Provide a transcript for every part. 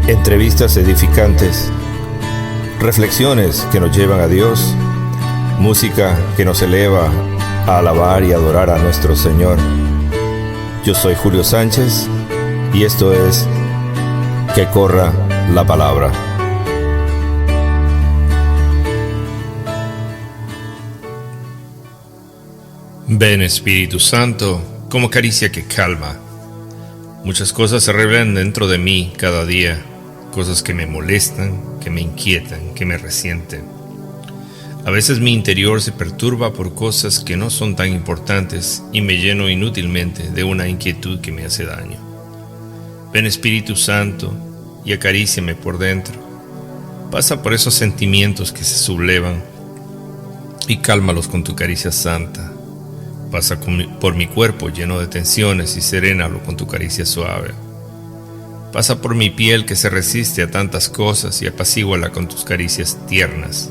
Entrevistas edificantes, reflexiones que nos llevan a Dios, música que nos eleva a alabar y adorar a nuestro Señor. Yo soy Julio Sánchez y esto es Que Corra la Palabra. Ven Espíritu Santo, como caricia que calma. Muchas cosas se revelan dentro de mí cada día, cosas que me molestan, que me inquietan, que me resienten. A veces mi interior se perturba por cosas que no son tan importantes y me lleno inútilmente de una inquietud que me hace daño. Ven Espíritu Santo y acaríciame por dentro. Pasa por esos sentimientos que se sublevan y cálmalos con tu caricia santa. Pasa por mi cuerpo lleno de tensiones y serénalo con tu caricia suave. Pasa por mi piel que se resiste a tantas cosas y apacíguala con tus caricias tiernas.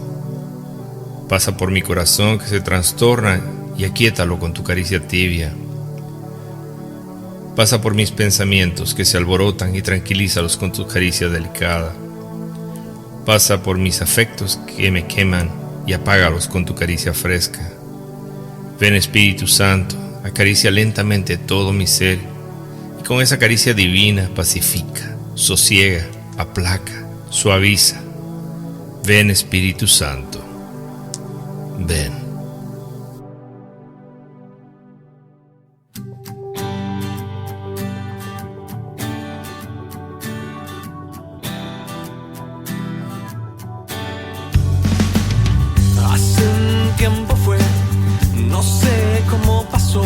Pasa por mi corazón que se trastorna y aquíétalo con tu caricia tibia. Pasa por mis pensamientos que se alborotan y tranquilízalos con tu caricia delicada. Pasa por mis afectos que me queman y apágalos con tu caricia fresca. Ven Espíritu Santo, acaricia lentamente todo mi ser y con esa caricia divina pacifica, sosiega, aplaca, suaviza. Ven Espíritu Santo, ven. Hace un tiempo fue, no sé cómo pasó,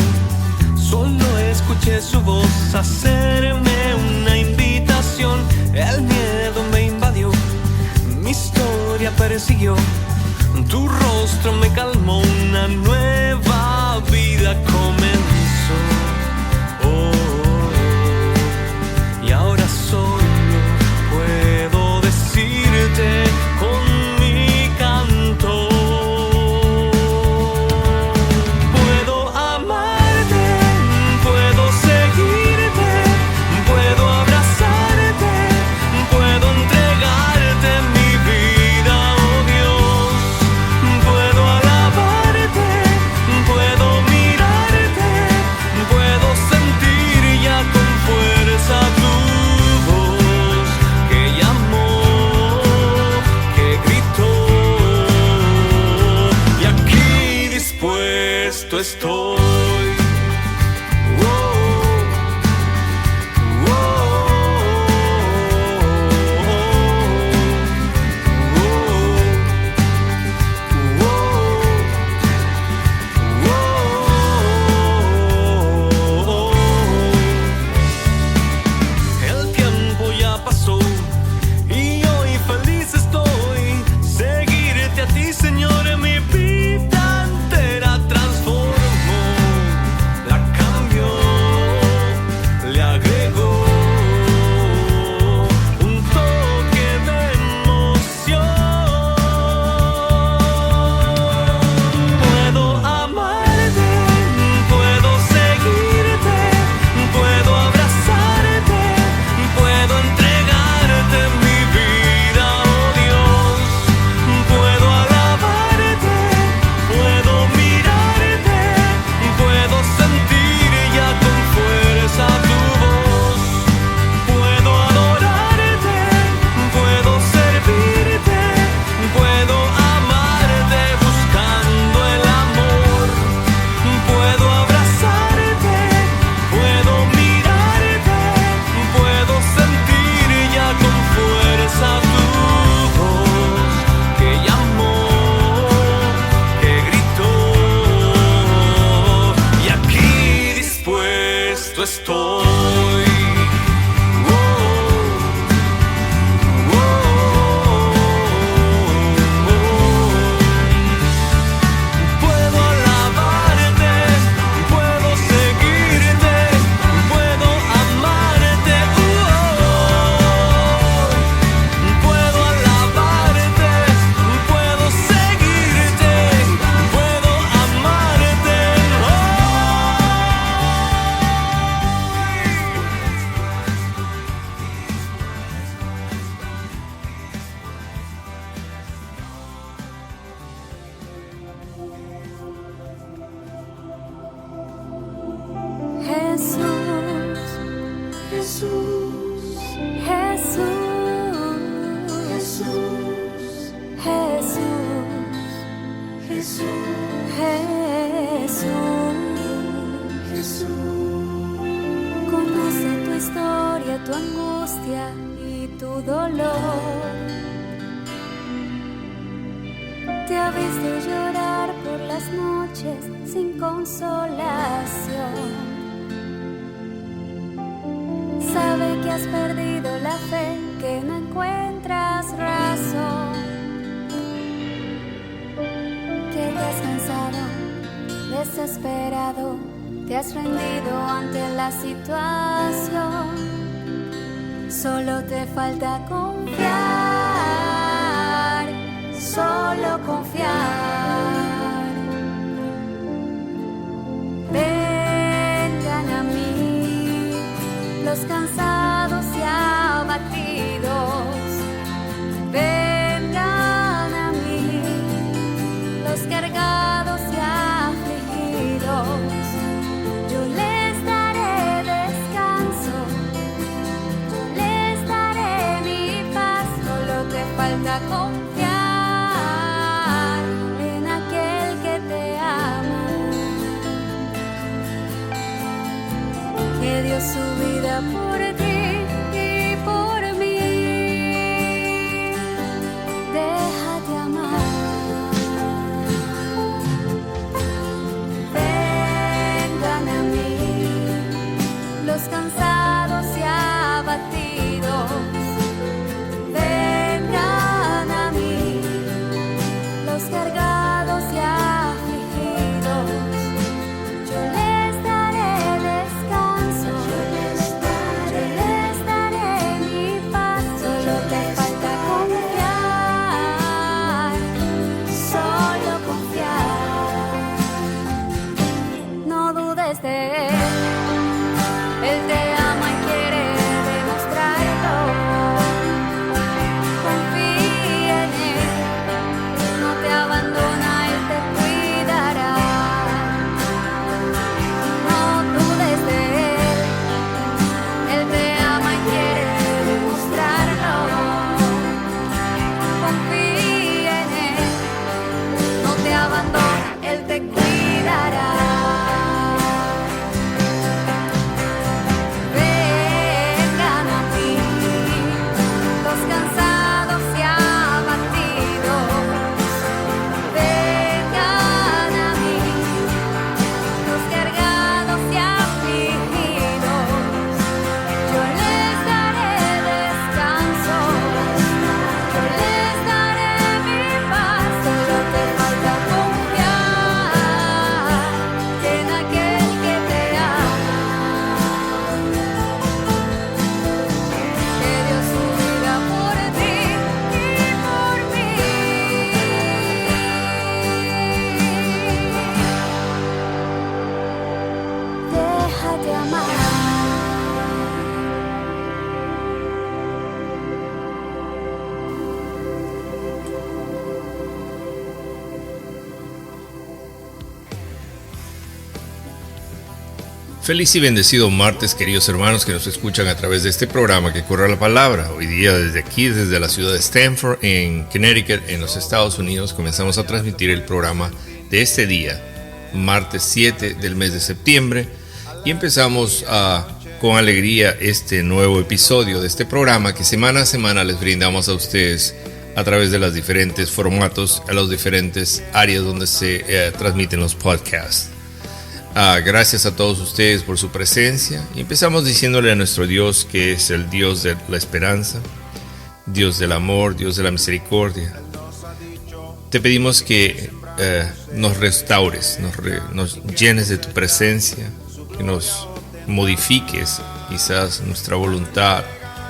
solo escuché su voz hacerme una invitación. El miedo me invadió, mi historia persiguió, tu rostro me calmó, una nueva vida comenzó. Oh, y ahora solo puedo decirte con mi canto. Estoy. El tiempo ya pasó y hoy feliz estoy. Seguirte a ti, Señor, en mi vida entera transformó. Conoce tu historia, tu angustia y tu dolor. Te ha visto llorar por las noches sin consolación. Sabe que has perdido la fe, que no encuentras razón, que te has cansado, desesperado, te has rendido ante la situación. Solo te falta confiar, solo confiar. Vengan a mí los cansados y abatidos. Vengan a mí los cargados y afligidos. Yo les daré descanso, yo les daré mi paz. Solo te falta confiar en aquel que te ama, que dio su vida por ti y por mí. Déjate amar. Vengan a mí los cansados y abatidos. Vengan a mí los cargados y afligidos. Yo les daré descanso, yo les daré mi paz. Solo te falta confiar, solo confiar. No dudes de él, él te ama y quiere demostrarlo. Confía en él, no te abandona, él te cuidará. No dudes de él, él te ama y quiere demostrarlo. Confía en él, no te abandona, él te cuidará. Vengan a mí los cansados y abatidos. Vengan a mí los cargados y afligidos. Yo les daré descanso, yo les daré mi paz. Solo te falta confiar en aquel que te ama, que dio su vida por ti y por mí. Déjate amar. Feliz y bendecido martes, queridos hermanos que nos escuchan a través de este programa que corre la palabra. Hoy día desde aquí, desde la ciudad de Stamford, en Connecticut, en los Estados Unidos, comenzamos a transmitir el programa de este día, martes 7 del mes de septiembre, y empezamos con alegría este nuevo episodio de este programa que semana a semana les brindamos a ustedes a través de los diferentes formatos, a las diferentes áreas donde se transmiten los podcasts. Gracias a todos ustedes por su presencia. Y empezamos diciéndole a nuestro Dios que es el Dios de la esperanza, Dios del amor, Dios de la misericordia. Te pedimos que nos restaures, nos llenes de tu presencia, que nos modifiques quizás nuestra voluntad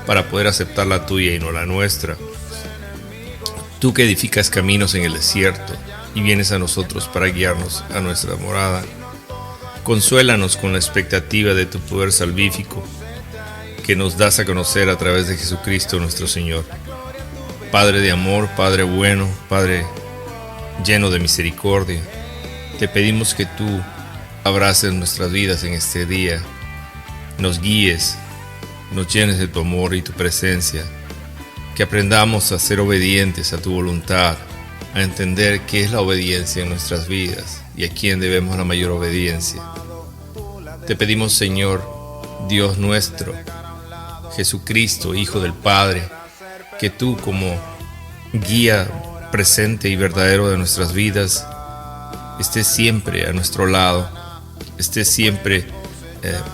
para poder aceptar la tuya y no la nuestra. Tú que edificas caminos en el desierto y vienes a nosotros para guiarnos a nuestra morada. Consuélanos con la expectativa de tu poder salvífico que nos das a conocer a través de Jesucristo nuestro Señor. Padre de amor, Padre bueno, Padre lleno de misericordia, te pedimos que tú abraces nuestras vidas en este día, nos guíes, nos llenes de tu amor y tu presencia, que aprendamos a ser obedientes a tu voluntad a entender qué es la obediencia en nuestras vidas y a quién debemos la mayor obediencia. Te pedimos, Señor, Dios nuestro, Jesucristo, Hijo del Padre, que tú como guía presente y verdadero de nuestras vidas estés siempre a nuestro lado, estés siempre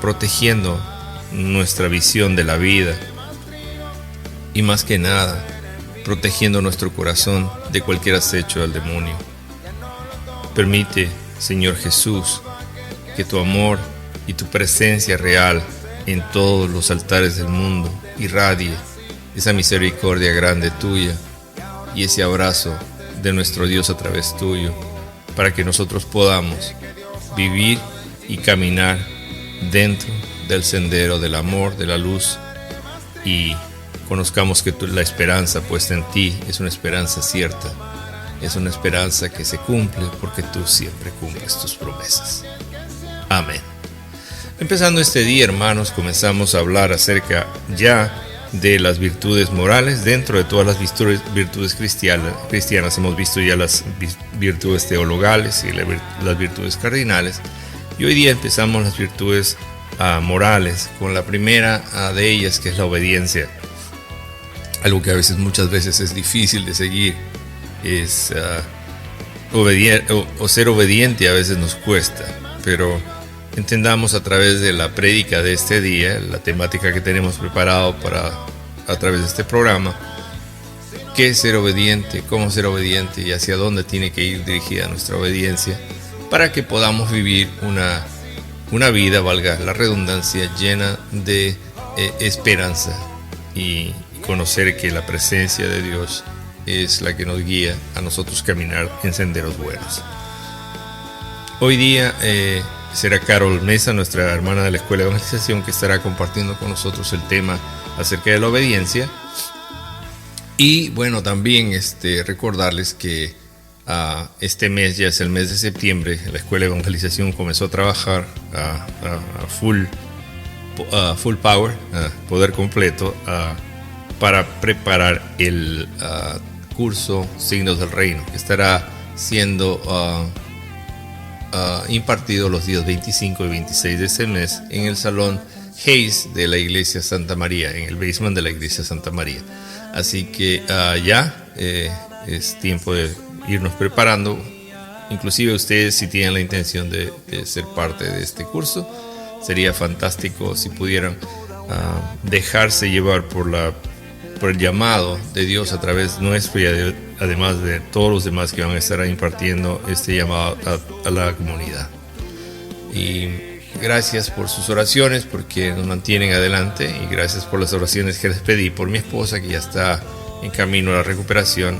protegiendo nuestra visión de la vida y más que nada protegiendo nuestro corazón de cualquier acecho del demonio. Permite, Señor Jesús, que tu amor y tu presencia real en todos los altares del mundo irradie esa misericordia grande tuya y ese abrazo de nuestro Dios a través tuyo, para que nosotros podamos vivir y caminar dentro del sendero del amor, de la luz, y conozcamos que la esperanza puesta en ti es una esperanza cierta, es una esperanza que se cumple porque tú siempre cumples tus promesas. Amén. Empezando este día, hermanos, comenzamos a hablar acerca ya de las virtudes morales. Dentro de todas las virtudes cristianas hemos visto ya las virtudes teologales y las virtudes cardinales, y hoy día empezamos las virtudes morales, con la primera de ellas, que es la obediencia. Algo que muchas veces es difícil de seguir, es ser obediente. A veces nos cuesta, pero entendamos a través de la prédica de este día, la temática que tenemos preparado a través de este programa, qué es ser obediente, cómo ser obediente y hacia dónde tiene que ir dirigida nuestra obediencia, para que podamos vivir una vida, valga la redundancia, llena de esperanza y conocer que la presencia de Dios es la que nos guía a nosotros caminar en senderos buenos. Hoy día será Carol Mesa, nuestra hermana de la Escuela de Evangelización, que estará compartiendo con nosotros el tema acerca de la obediencia. Y bueno, también recordarles que este mes ya es el mes de septiembre. La Escuela de Evangelización comenzó a trabajar a full power, poder completo, para preparar el curso Signos del Reino, que estará siendo impartido los días 25 y 26 de este mes en el Salón Hayes de la Iglesia Santa María, en el basement de la Iglesia Santa María. Así que ya es tiempo de irnos preparando. Inclusive ustedes, si tienen la intención de ser parte de este curso, sería fantástico si pudieran dejarse llevar por el llamado de Dios a través nuestro, y además de todos los demás que van a estar impartiendo este llamado a la comunidad. Y gracias por sus oraciones, porque nos mantienen adelante, y gracias por las oraciones que les pedí por mi esposa, que ya está en camino a la recuperación.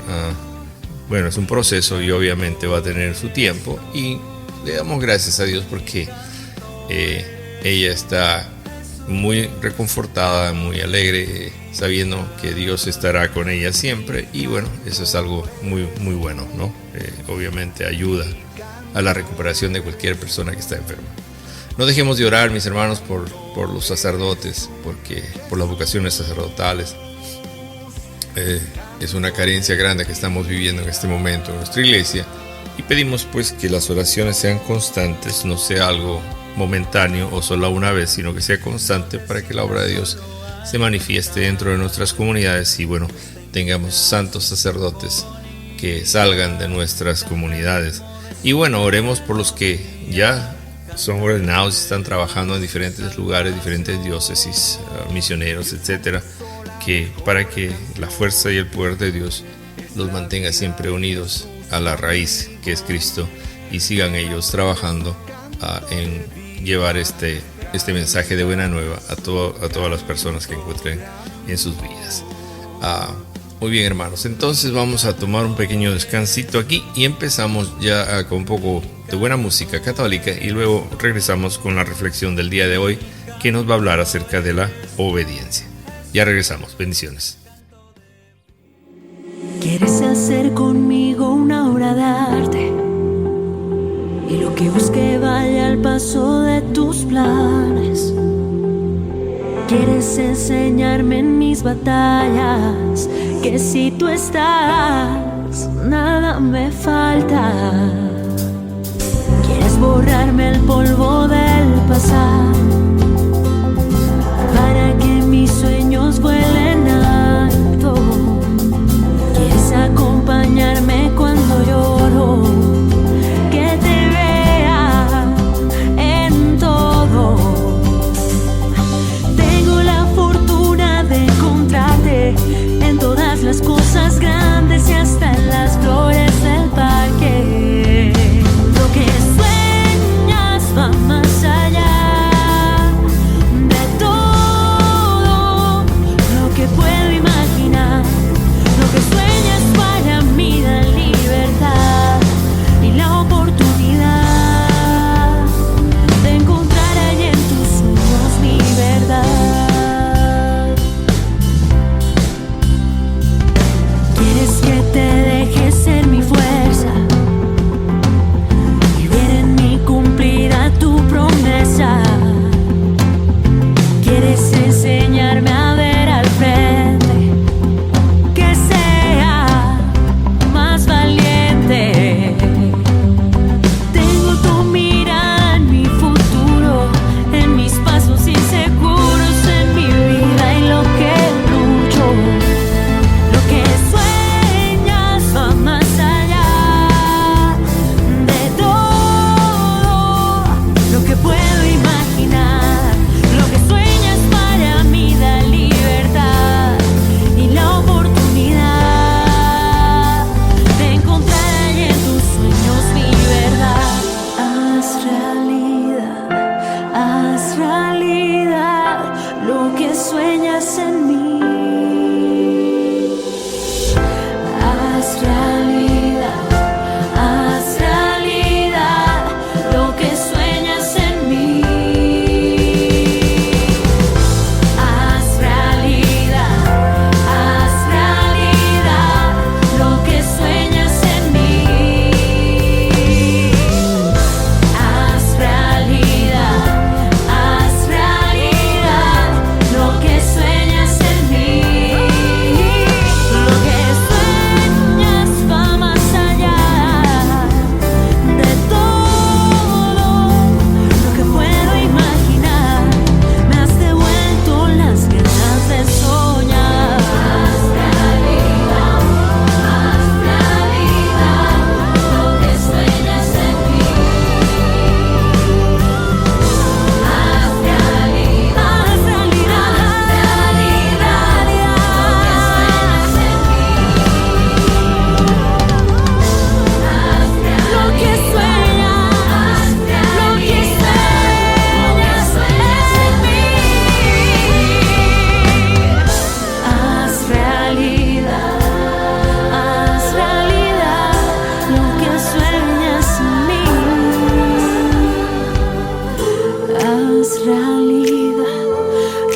Bueno, es un proceso y obviamente va a tener su tiempo, y le damos gracias a Dios porque ella está muy reconfortada, muy alegre, sabiendo que Dios estará con ella siempre. Y bueno, eso es algo muy, muy bueno, ¿no? Obviamente ayuda a la recuperación de cualquier persona que está enferma. No dejemos de orar, mis hermanos, por los sacerdotes, por las vocaciones sacerdotales. Es una carencia grande que estamos viviendo en este momento en nuestra iglesia, y pedimos pues que las oraciones sean constantes, no sea algo momentáneo o solo una vez, sino que sea constante, para que la obra de Dios se manifieste dentro de nuestras comunidades y bueno, tengamos santos sacerdotes que salgan de nuestras comunidades. Y bueno, oremos por los que ya son ordenados y están trabajando en diferentes lugares, diferentes diócesis, misioneros, etcétera, para que la fuerza y el poder de Dios los mantenga siempre unidos a la raíz que es Cristo, y sigan ellos trabajando en llevar este mensaje de buena nueva a todas las personas que encuentren en sus vidas. Muy bien, hermanos, entonces vamos a tomar un pequeño descansito aquí y empezamos ya con un poco de buena música católica, y luego regresamos con la reflexión del día de hoy, que nos va a hablar acerca de la obediencia. Ya regresamos, bendiciones. ¿Quieres hacer conmigo una obra de arte? Y lo que busque vaya al paso de tus planes. ¿Quieres enseñarme en mis batallas que si tú estás, nada me falta. Quieres borrarme el polvo del pasado para que mis sueños vuelen alto. Quieres acompañarme cuando lloro, que te vea en todo. Tengo la fortuna de encontrarte en todas las cosas grandes y hasta en las flores del parque. Lo que sueñas va más allá de todo lo que puedo imaginar. Lo que sueñas para mí da libertad y la oportunidad de encontrar ahí en tus ojos mi verdad. Quieres que te deje ser mi fuerza y ver en mí cumplida tu promesa. Quieres enseñarme a ver al frente, que sea más valiente. Tengo tu mirada en mi futuro, en mis pasos inseguros, en mi vida y lo que lucho. Lo que sueñas va más allá de todo lo que puedo imaginar. Lo que sueñas para mí da libertad y la oportunidad de encontrar ahí en tus sueños mi verdad. Haz realidad lo que sueñas en mí. Haz realidad lo que sueñas en mí. Haz realidad lo que sueñas en mí. Haz realidad lo que sueñas en mí. Lo que sueñas va más allá de todo lo que puedo imaginar. Me has devuelto las ganas de soñar. Haz realidad lo que sueñas en mí. Haz realidad lo que sueñas en mí.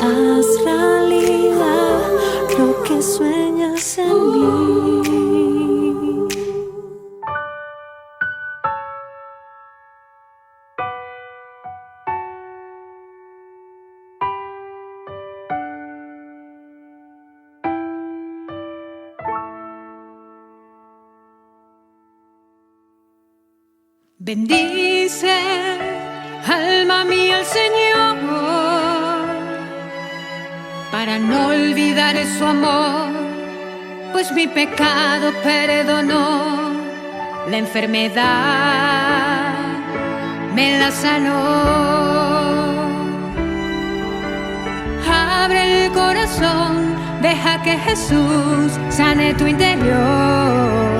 Haz realidad lo que sueñas en mí. Bendice, alma mía, al Señor, para no olvidar su amor, pues mi pecado perdonó, la enfermedad me la sanó. Abre el corazón, deja que Jesús sane tu interior.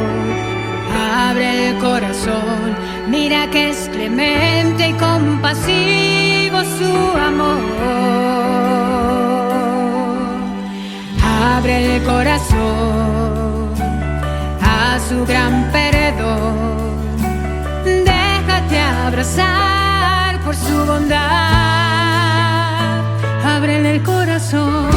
Abre el corazón, mira que es clemente y compasivo su amor. Abre el corazón a su gran perdón. Déjate abrazar por su bondad. Ábrele el corazón.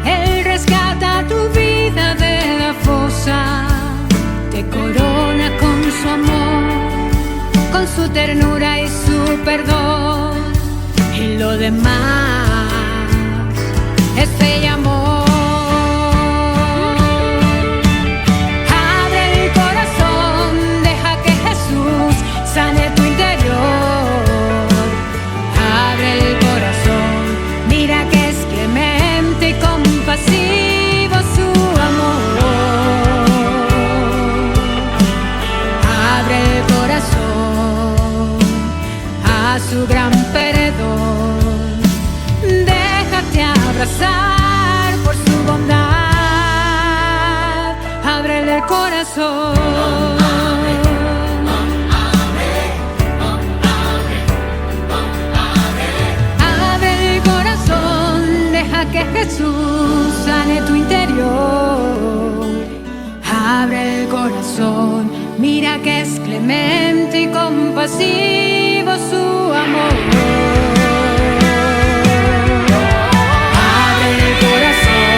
Él rescata tu vida de la fosa, te con su ternura y su perdón, y lo demás es fe y amor. Abre el corazón, deja que Jesús sane tu interior. Abre el corazón, mira que es clemente y compasivo su amor. Abre el corazón a su gran perdón. Déjate abrazar por su bondad. Ábrele el corazón. Abre el corazón, deja que Jesús sane tu interior. Abre el corazón, mira que es clemente y compasivo su amor. Abre el corazón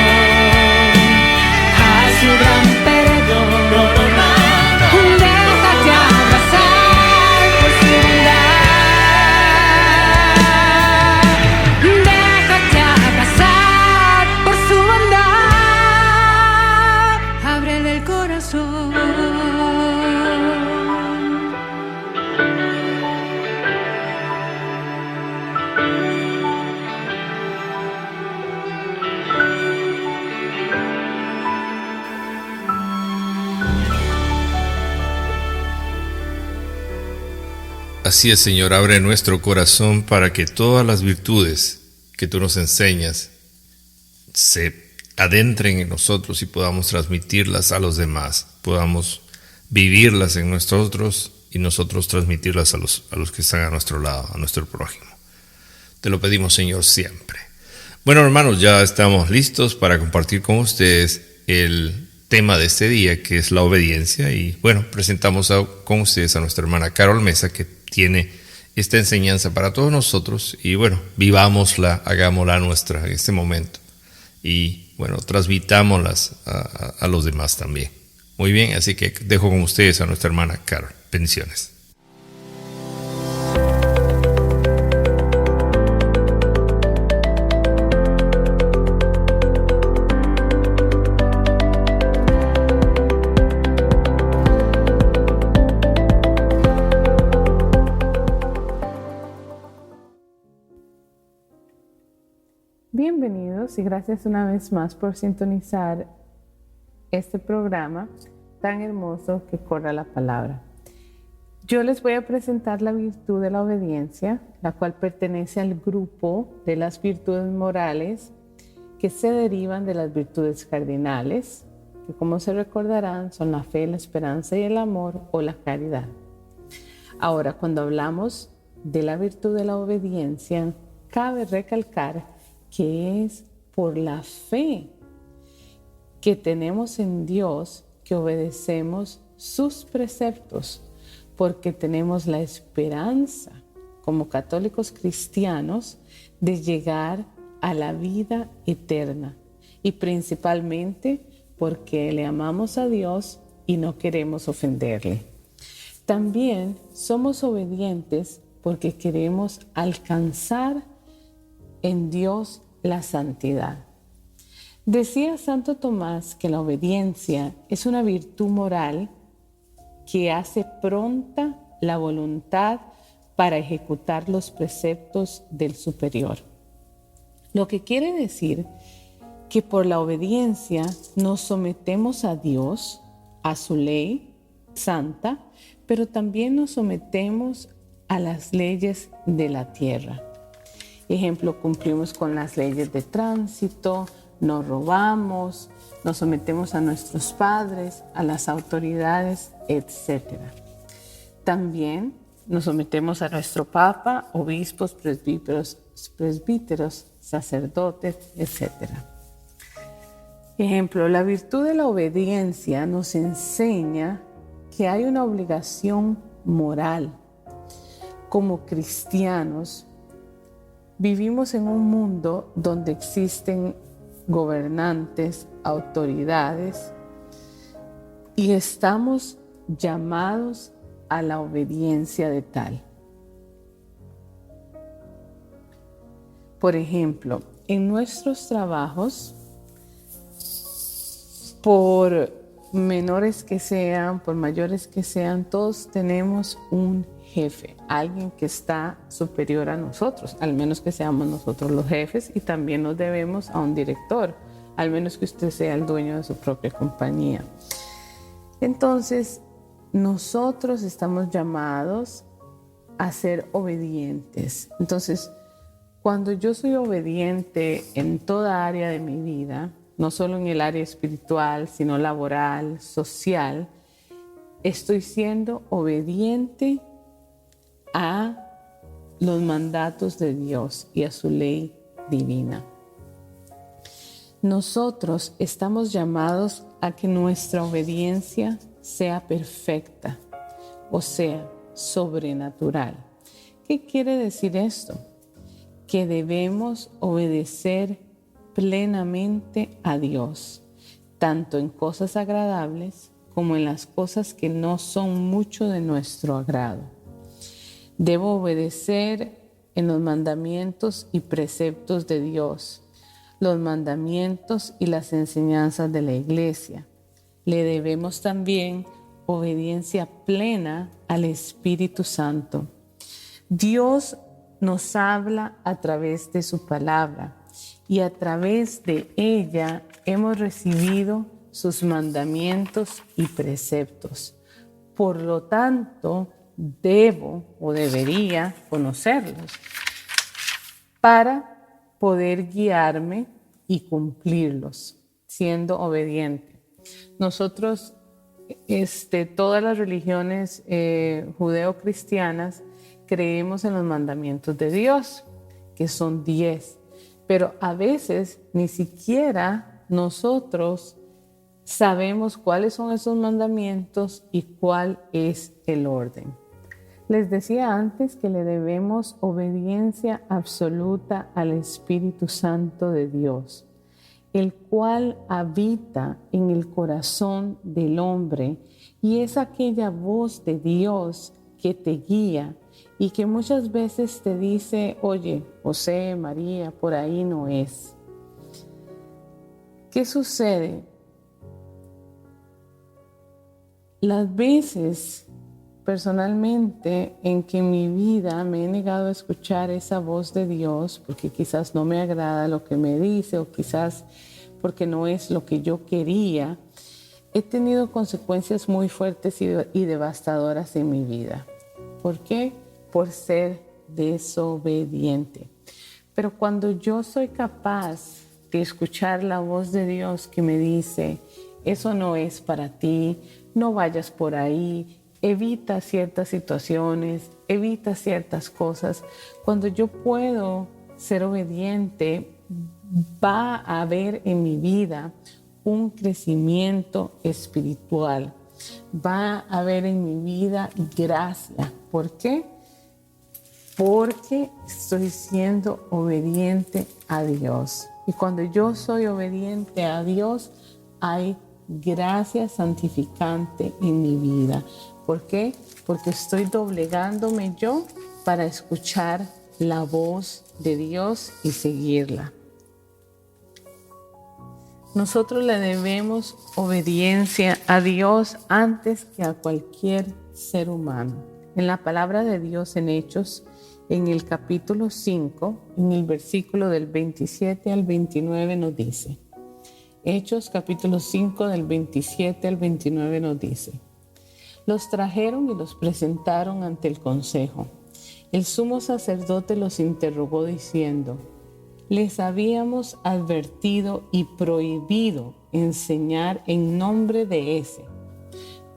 a su gran perdón. Déjate abrazar por su bondad. Déjate abrazar por su bondad. Ábrele el corazón. Así es, Señor, abre nuestro corazón para que todas las virtudes que tú nos enseñas se adentren en nosotros y podamos transmitirlas a los demás, podamos vivirlas en nosotros y nosotros transmitirlas a los que están a nuestro lado, a nuestro prójimo. Te lo pedimos, Señor, siempre. Bueno, hermanos, ya estamos listos para compartir con ustedes el tema de este día, que es la obediencia. Y bueno, presentamos con ustedes a nuestra hermana Carol Mesa, que tiene esta enseñanza para todos nosotros. Y bueno, vivámosla, hagámosla nuestra en este momento. Y bueno, transmitámoslas a los demás también. Muy bien, así que dejo con ustedes a nuestra hermana Carol. Bendiciones. Bienvenidos y gracias una vez más por sintonizar este programa tan hermoso que corre la palabra. Yo les voy a presentar la virtud de la obediencia, la cual pertenece al grupo de las virtudes morales que se derivan de las virtudes cardinales, que como se recordarán son la fe, la esperanza y el amor o la caridad. Ahora, cuando hablamos de la virtud de la obediencia, cabe recalcar que es por la fe que tenemos en Dios que obedecemos sus preceptos, porque tenemos la esperanza como católicos cristianos de llegar a la vida eterna, y principalmente porque le amamos a Dios y no queremos ofenderle. También somos obedientes porque queremos alcanzar en Dios la santidad. Decía Santo Tomás que la obediencia es una virtud moral que hace pronta la voluntad para ejecutar los preceptos del superior. Lo que quiere decir que por la obediencia nos sometemos a Dios, a su ley santa, pero también nos sometemos a las leyes de la tierra. Ejemplo, cumplimos con las leyes de tránsito, no robamos, nos sometemos a nuestros padres, a las autoridades, etc. También nos sometemos a nuestro Papa, obispos, presbíteros, sacerdotes, etc. Ejemplo, la virtud de la obediencia nos enseña que hay una obligación moral. Como cristianos, vivimos en un mundo donde existen gobernantes, autoridades, y estamos llamados a la obediencia de tal. Por ejemplo, en nuestros trabajos, por menores que sean, por mayores que sean, todos tenemos un jefe, alguien que está superior a nosotros, al menos que seamos nosotros los jefes, y también nos debemos a un director, al menos que usted sea el dueño de su propia compañía. Entonces, nosotros estamos llamados a ser obedientes. Entonces, cuando yo soy obediente en toda área de mi vida, no solo en el área espiritual, sino laboral, social, estoy siendo obediente a los mandatos de Dios y a su ley divina. Nosotros estamos llamados a que nuestra obediencia sea perfecta, o sea, sobrenatural. ¿Qué quiere decir esto? Que debemos obedecer plenamente a Dios, tanto en cosas agradables como en las cosas que no son mucho de nuestro agrado. Debo obedecer en los mandamientos y preceptos de Dios, los mandamientos y las enseñanzas de la iglesia. Le debemos también obediencia plena al Espíritu Santo. Dios nos habla a través de su palabra y a través de ella hemos recibido sus mandamientos y preceptos. Por lo tanto, debo o debería conocerlos para poder guiarme y cumplirlos, siendo obediente. Nosotros, todas las religiones judeo-cristianas, creemos en los mandamientos de Dios, que son 10, pero a veces ni siquiera nosotros sabemos cuáles son esos mandamientos y cuál es el orden. Les decía antes que le debemos obediencia absoluta al Espíritu Santo de Dios, el cual habita en el corazón del hombre y es aquella voz de Dios que te guía y que muchas veces te dice, oye, José, María, por ahí no es. ¿Qué sucede? Las veces personalmente en que en mi vida me he negado a escuchar esa voz de Dios porque quizás no me agrada lo que me dice o quizás porque no es lo que yo quería, he tenido consecuencias muy fuertes y devastadoras en mi vida. ¿Por qué? Por ser desobediente. Pero cuando yo soy capaz de escuchar la voz de Dios que me dice, eso no es para ti, no vayas por ahí, evita ciertas situaciones, evita ciertas cosas. Cuando yo puedo ser obediente, va a haber en mi vida un crecimiento espiritual. Va a haber en mi vida gracia. ¿Por qué? Porque estoy siendo obediente a Dios. Y cuando yo soy obediente a Dios, hay gracia santificante en mi vida. ¿Por qué? Porque estoy doblegándome yo para escuchar la voz de Dios y seguirla. Nosotros le debemos obediencia a Dios antes que a cualquier ser humano. En la palabra de Dios en Hechos, en el capítulo 5, en el versículo del 27 al 29 nos dice, Hechos capítulo 5 del 27 al 29 nos dice, los trajeron y los presentaron ante el consejo. El sumo sacerdote los interrogó diciendo, les habíamos advertido y prohibido enseñar en nombre de ese,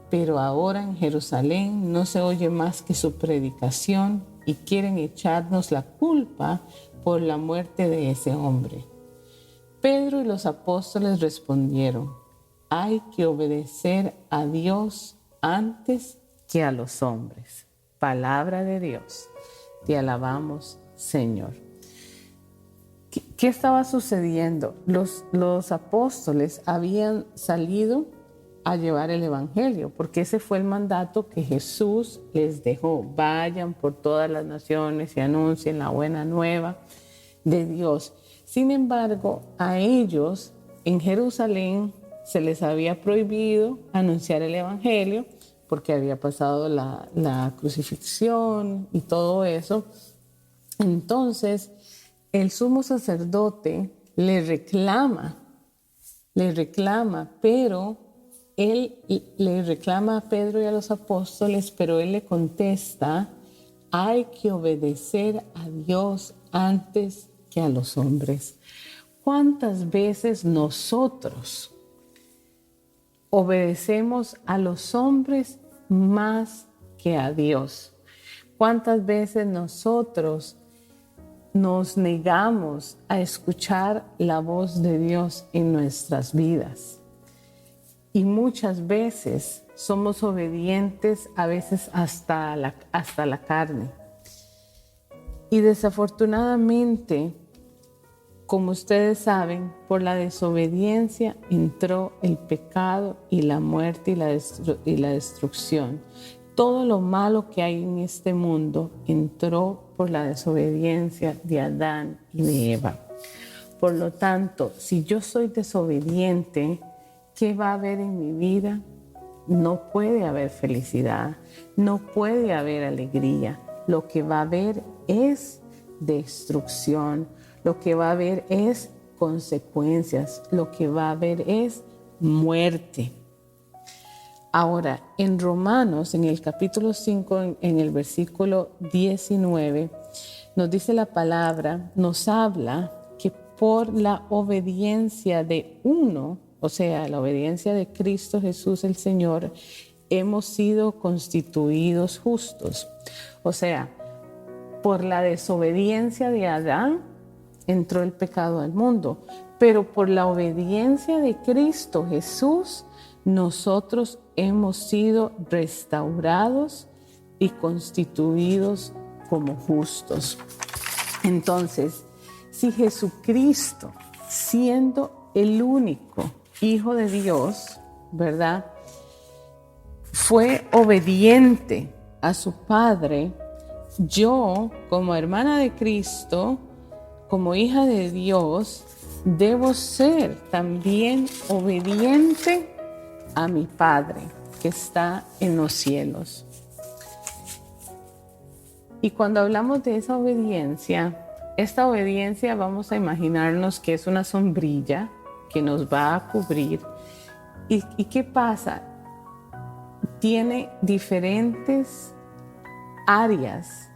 pero ahora en Jerusalén no se oye más que su predicación y quieren echarnos la culpa por la muerte de ese hombre. Pedro y los apóstoles respondieron, hay que obedecer a Dios antes que a los hombres. Palabra de Dios. Te alabamos, Señor. ¿Qué estaba sucediendo? Los apóstoles habían salido a llevar el evangelio, porque ese fue el mandato que Jesús les dejó. Vayan por todas las naciones y anuncien la buena nueva de Dios. Sin embargo, a ellos en Jerusalén se les había prohibido anunciar el evangelio porque había pasado la crucifixión y todo eso. Entonces, el sumo sacerdote le reclama, pero él le reclama a Pedro y a los apóstoles, pero él le contesta: hay que obedecer a Dios antes que a los hombres. ¿Cuántas veces nosotros obedecemos a los hombres más que a Dios? ¿Cuántas veces nosotros nos negamos a escuchar la voz de Dios en nuestras vidas? Y muchas veces somos obedientes, a veces hasta la carne. Y desafortunadamente, como ustedes saben, por la desobediencia entró el pecado y la muerte y la destrucción. Todo lo malo que hay en este mundo entró por la desobediencia de Adán y de Eva. Por lo tanto, si yo soy desobediente, ¿qué va a haber en mi vida? No puede haber felicidad, no puede haber alegría. Lo que va a haber es destrucción, lo que va a haber es consecuencias, lo que va a haber es muerte. Ahora, en Romanos, en el capítulo 5, en el versículo 19, nos dice la palabra, nos habla que por la obediencia de uno, o sea, la obediencia de Cristo Jesús el Señor, hemos sido constituidos justos. O sea, por la desobediencia de Adán entró el pecado al mundo, pero por la obediencia de Cristo Jesús, nosotros hemos sido restaurados y constituidos como justos. Entonces, si Jesucristo, siendo el único Hijo de Dios, ¿verdad?, fue obediente a su Padre, yo, como hermana de Cristo, como hija de Dios, debo ser también obediente a mi Padre que está en los cielos. Y cuando hablamos de esa obediencia, esta obediencia vamos a imaginarnos que es una sombrilla que nos va a cubrir. ¿Y qué pasa? Tiene diferentes áreas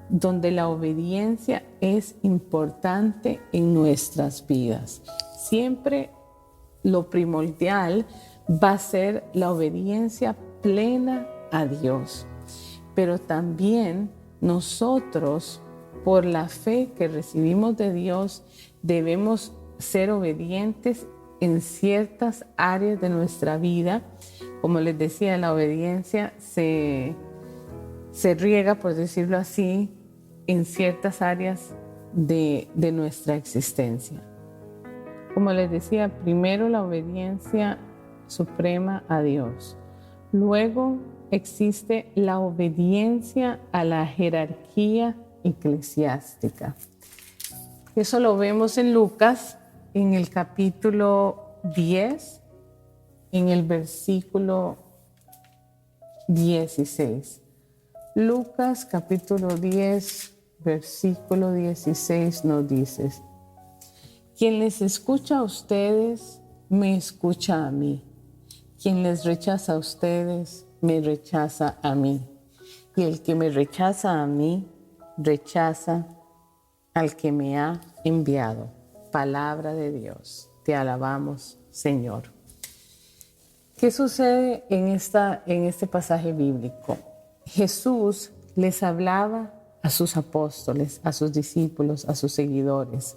donde la obediencia es importante en nuestras vidas. Siempre lo primordial va a ser la obediencia plena a Dios. Pero también nosotros, por la fe que recibimos de Dios, debemos ser obedientes en ciertas áreas de nuestra vida. Como les decía, la obediencia se riega, por decirlo así, en ciertas áreas de nuestra existencia. Como les decía, primero la obediencia suprema a Dios. Luego existe la obediencia a la jerarquía eclesiástica. Eso lo vemos en Lucas, en el capítulo 10, en el versículo 16. Lucas capítulo 10, versículo 16 nos dice: quien les escucha a ustedes, me escucha a mí. Quien les rechaza a ustedes, me rechaza a mí. Y el que me rechaza a mí, rechaza al que me ha enviado. Palabra de Dios. Te alabamos, Señor. ¿Qué sucede en este pasaje bíblico? Jesús les hablaba a sus apóstoles, a sus discípulos, a sus seguidores,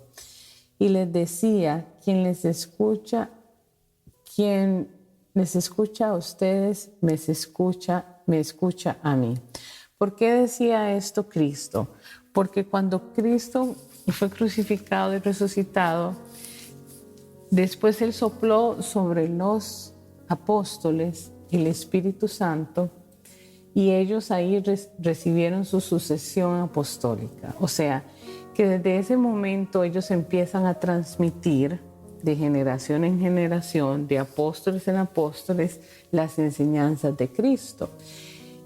y les decía: quien les escucha a ustedes, me escucha a mí. ¿Por qué decía esto Cristo? Porque cuando Cristo fue crucificado y resucitado, después Él sopló sobre los apóstoles el Espíritu Santo y ellos ahí recibieron su sucesión apostólica. O sea, que desde ese momento ellos empiezan a transmitir de generación en generación, de apóstoles en apóstoles, las enseñanzas de Cristo.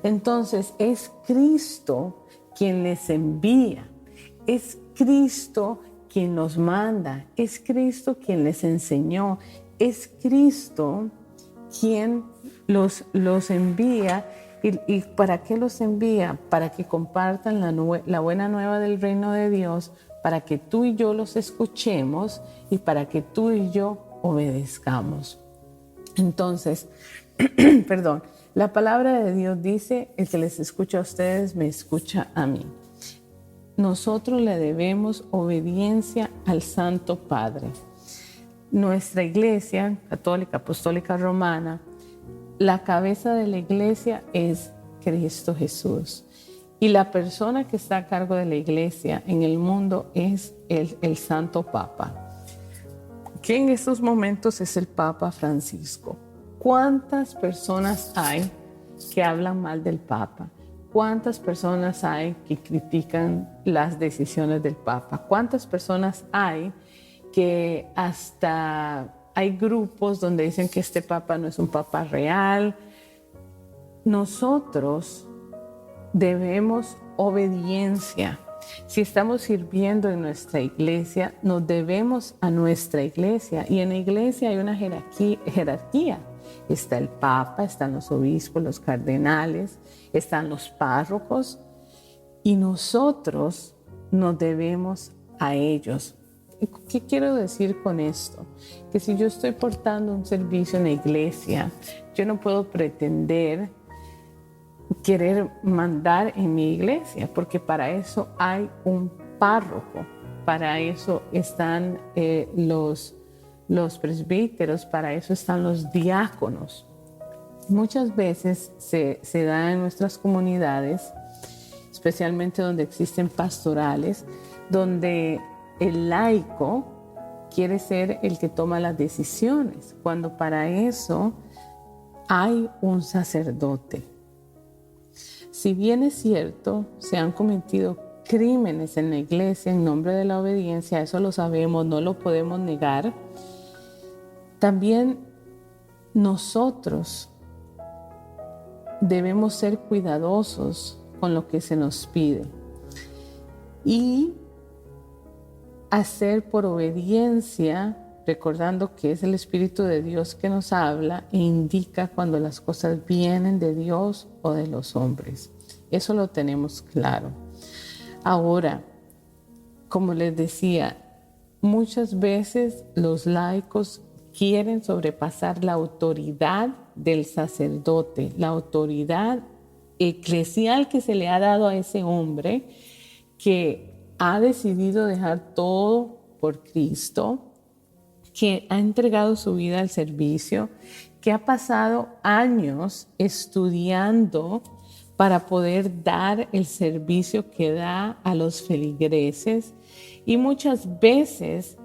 Entonces es Cristo quien les envía, es Cristo quien los manda, es Cristo quien les enseñó, es Cristo quien los envía. ¿Y para qué los envía? Para que compartan la buena nueva del reino de Dios, para que tú y yo los escuchemos y para que tú y yo obedezcamos. Entonces, perdón, la palabra de Dios dice: el que les escucha a ustedes, me escucha a mí. Nosotros le debemos obediencia al Santo Padre. Nuestra iglesia católica, apostólica, romana, la cabeza de la iglesia es Cristo Jesús. Y la persona que está a cargo de la iglesia en el mundo es el Santo Papa, que en estos momentos es el Papa Francisco. ¿Cuántas personas hay que hablan mal del Papa? ¿Cuántas personas hay que critican las decisiones del Papa? ¿Cuántas personas hay que hasta hay grupos donde dicen que este Papa no es un Papa real? Nosotros debemos obediencia. Si estamos sirviendo en nuestra iglesia, nos debemos a nuestra iglesia. Y en la iglesia hay una jerarquía. Está el Papa, están los obispos, los cardenales, están los párrocos. Y nosotros nos debemos a ellos. ¿Qué quiero decir con esto? Que si yo estoy portando un servicio en la iglesia, yo no puedo pretender querer mandar en mi iglesia, porque para eso hay un párroco, para eso están los presbíteros, para eso están los diáconos. Muchas veces se da en nuestras comunidades, especialmente donde existen pastorales, donde el laico quiere ser el que toma las decisiones, cuando para eso hay un sacerdote. Si bien es cierto, se han cometido crímenes en la iglesia en nombre de la obediencia, eso lo sabemos, no lo podemos negar. También nosotros debemos ser cuidadosos con lo que se nos pide y hacer por obediencia, recordando que es el Espíritu de Dios que nos habla e indica cuando las cosas vienen de Dios o de los hombres. Eso lo tenemos claro. Ahora, como les decía, muchas veces los laicos quieren sobrepasar la autoridad del sacerdote, la autoridad eclesial que se le ha dado a ese hombre que ha decidido dejar todo por Cristo, que ha entregado su vida al servicio, que ha pasado años estudiando para poder dar el servicio que da a los feligreses. Y muchas veces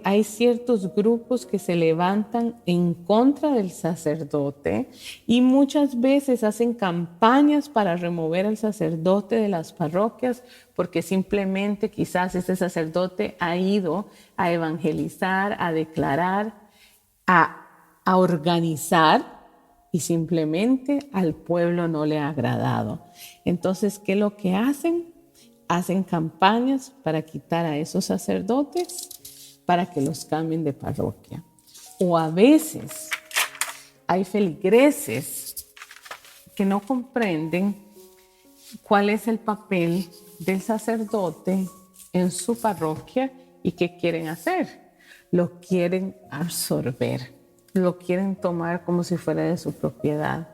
hay ciertos grupos que se levantan en contra del sacerdote y muchas veces hacen campañas para remover al sacerdote de las parroquias porque simplemente quizás ese sacerdote ha ido a evangelizar, a declarar, a organizar y simplemente al pueblo no le ha agradado. Entonces, ¿qué es lo que hacen? Hacen campañas para quitar a esos sacerdotes para que los cambien de parroquia. O a veces hay feligreses que no comprenden cuál es el papel del sacerdote en su parroquia y qué quieren hacer. Lo quieren absorber, lo quieren tomar como si fuera de su propiedad.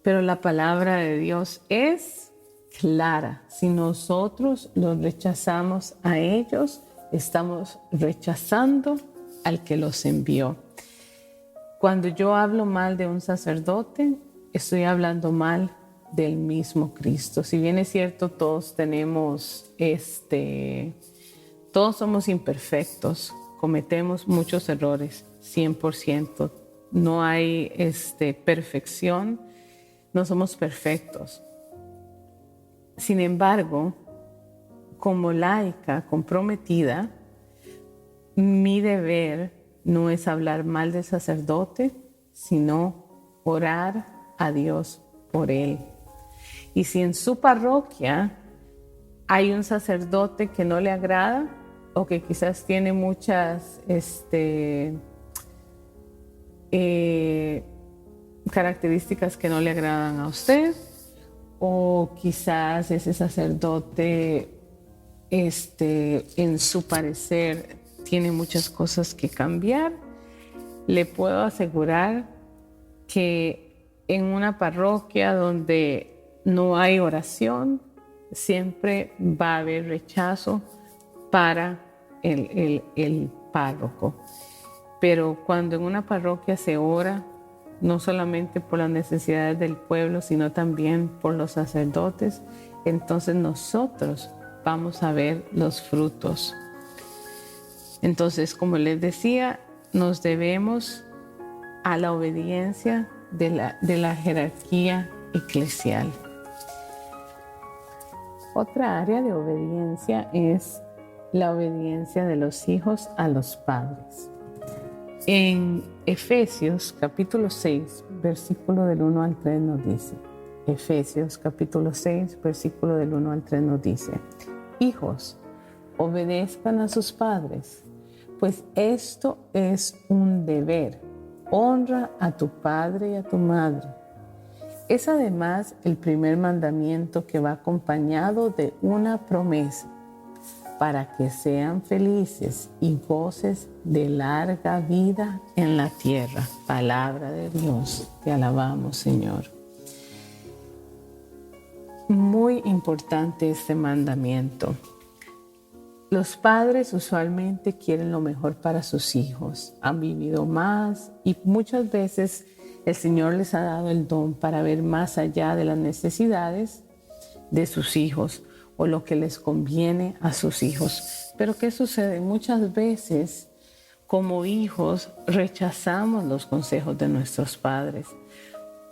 Pero la palabra de Dios es clara. Si nosotros los rechazamos a ellos, estamos rechazando al que los envió. Cuando yo hablo mal de un sacerdote, estoy hablando mal del mismo Cristo. Si bien es cierto, todos somos imperfectos, cometemos muchos errores, 100%. No hay perfección, no somos perfectos. Sin embargo, como laica comprometida, mi deber no es hablar mal del sacerdote, sino orar a Dios por él. Y si en su parroquia hay un sacerdote que no le agrada o que quizás tiene muchas características que no le agradan a usted, o quizás ese sacerdote en su parecer tiene muchas cosas que cambiar, le puedo asegurar que en una parroquia donde no hay oración, siempre va a haber rechazo para el párroco. Pero cuando en una parroquia se ora, no solamente por las necesidades del pueblo, sino también por los sacerdotes, entonces nosotros vamos a ver los frutos. Entonces, como les decía, nos debemos a la obediencia de la jerarquía eclesial. Otra área de obediencia es la obediencia de los hijos a los padres. En Efesios capítulo 6, versículo del 1 al 3 nos dice, Efesios capítulo 6, versículo del 1 al 3 nos dice, hijos, obedezcan a sus padres, pues esto es un deber. Honra a tu padre y a tu madre. Es además el primer mandamiento que va acompañado de una promesa para que sean felices y goces de larga vida en la tierra. Palabra de Dios, te alabamos, Señor. Muy importante este mandamiento. Los padres usualmente quieren lo mejor para sus hijos, han vivido más y muchas veces el Señor les ha dado el don para ver más allá de las necesidades de sus hijos o lo que les conviene a sus hijos. Pero ¿qué sucede? Muchas veces como hijos rechazamos los consejos de nuestros padres.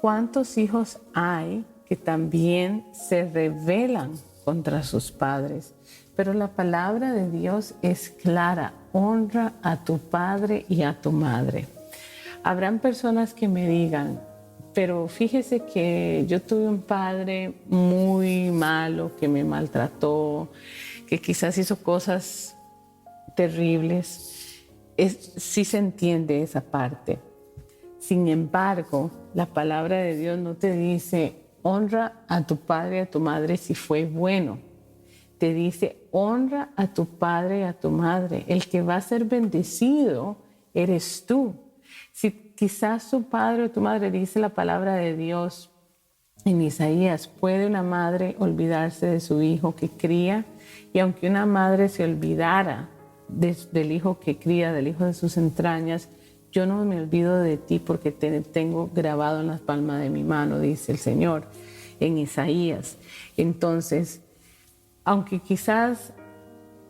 ¿Cuántos hijos hay que también se rebelan contra sus padres? Pero la palabra de Dios es clara, honra a tu padre y a tu madre. Habrán personas que me digan, pero fíjese que yo tuve un padre muy malo, que me maltrató, que quizás hizo cosas terribles. Sí se entiende esa parte. Sin embargo, la palabra de Dios no te dice, honra a tu padre y a tu madre si fue bueno. Te dice, honra a tu padre y a tu madre. El que va a ser bendecido eres tú. Si quizás tu padre o tu madre, dice la palabra de Dios en Isaías, ¿puede una madre olvidarse de su hijo que cría? Y aunque una madre se olvidara del hijo que cría, del hijo de sus entrañas, yo no me olvido de ti porque te tengo grabado en las palmas de mi mano, dice el Señor en Isaías. Entonces, aunque quizás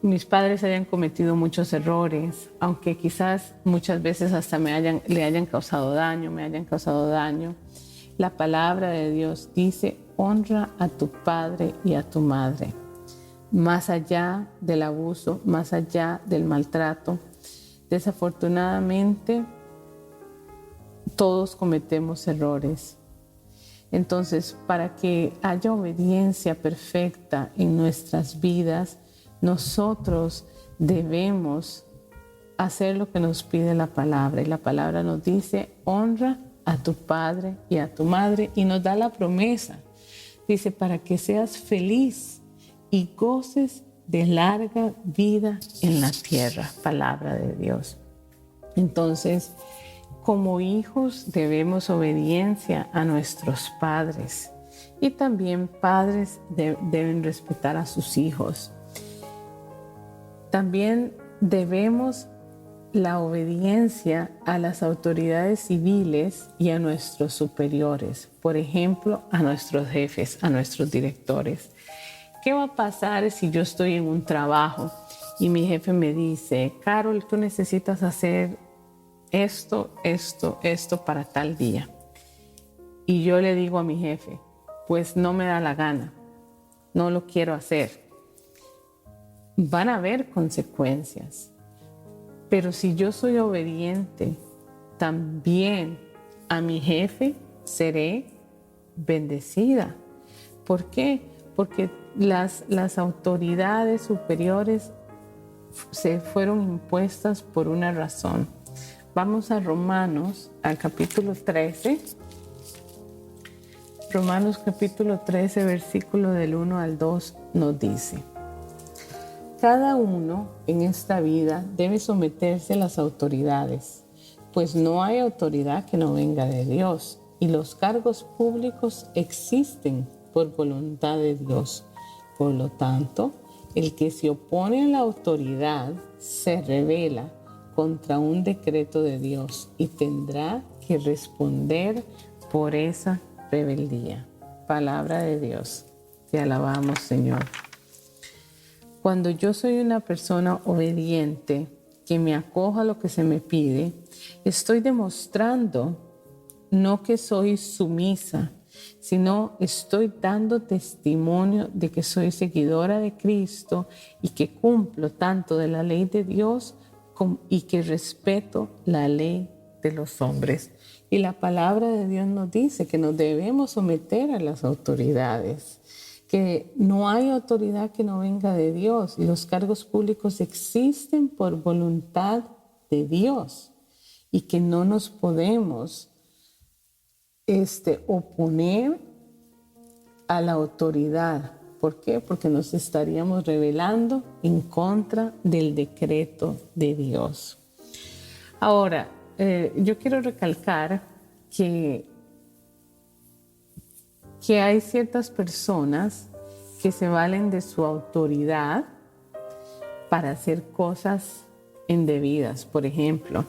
mis padres hayan cometido muchos errores, aunque quizás muchas veces hasta le hayan causado daño, la palabra de Dios dice, honra a tu padre y a tu madre. Más allá del abuso, más allá del maltrato, desafortunadamente todos cometemos errores. Entonces, para que haya obediencia perfecta en nuestras vidas, nosotros debemos hacer lo que nos pide la palabra. Y la palabra nos dice, honra a tu padre y a tu madre. Y nos da la promesa. Dice, para que seas feliz y goces de larga vida en la tierra. Palabra de Dios. Entonces, como hijos debemos obediencia a nuestros padres. Y también padres deben respetar a sus hijos. También debemos la obediencia a las autoridades civiles y a nuestros superiores. Por ejemplo, a nuestros jefes, a nuestros directores. ¿Qué va a pasar si yo estoy en un trabajo y mi jefe me dice, Carol, tú necesitas hacer esto para tal día. Y yo le digo a mi jefe, pues no me da la gana, no lo quiero hacer. Van a haber consecuencias, pero si yo soy obediente, también a mi jefe seré bendecida. ¿Por qué? Porque las autoridades superiores se fueron impuestas por una razón. Vamos a Romanos, al capítulo 13. Romanos capítulo 13, versículo del 1 al 2 nos dice: cada uno en esta vida debe someterse a las autoridades, pues no hay autoridad que no venga de Dios, y los cargos públicos existen por voluntad de Dios. Por lo tanto, el que se opone a la autoridad se rebela contra un decreto de Dios y tendrá que responder por esa rebeldía. Palabra de Dios. Te alabamos, Señor. Cuando yo soy una persona obediente, que me acojo a lo que se me pide, estoy demostrando no que soy sumisa, sino estoy dando testimonio de que soy seguidora de Cristo y que cumplo tanto de la ley de Dios y que respeto la ley de los hombres. Y la palabra de Dios nos dice que nos debemos someter a las autoridades, que no hay autoridad que no venga de Dios y los cargos públicos existen por voluntad de Dios y que no nos podemos oponer a la autoridad. ¿Por qué? Porque nos estaríamos rebelando en contra del decreto de Dios. Ahora, yo quiero recalcar que hay ciertas personas que se valen de su autoridad para hacer cosas indebidas. Por ejemplo,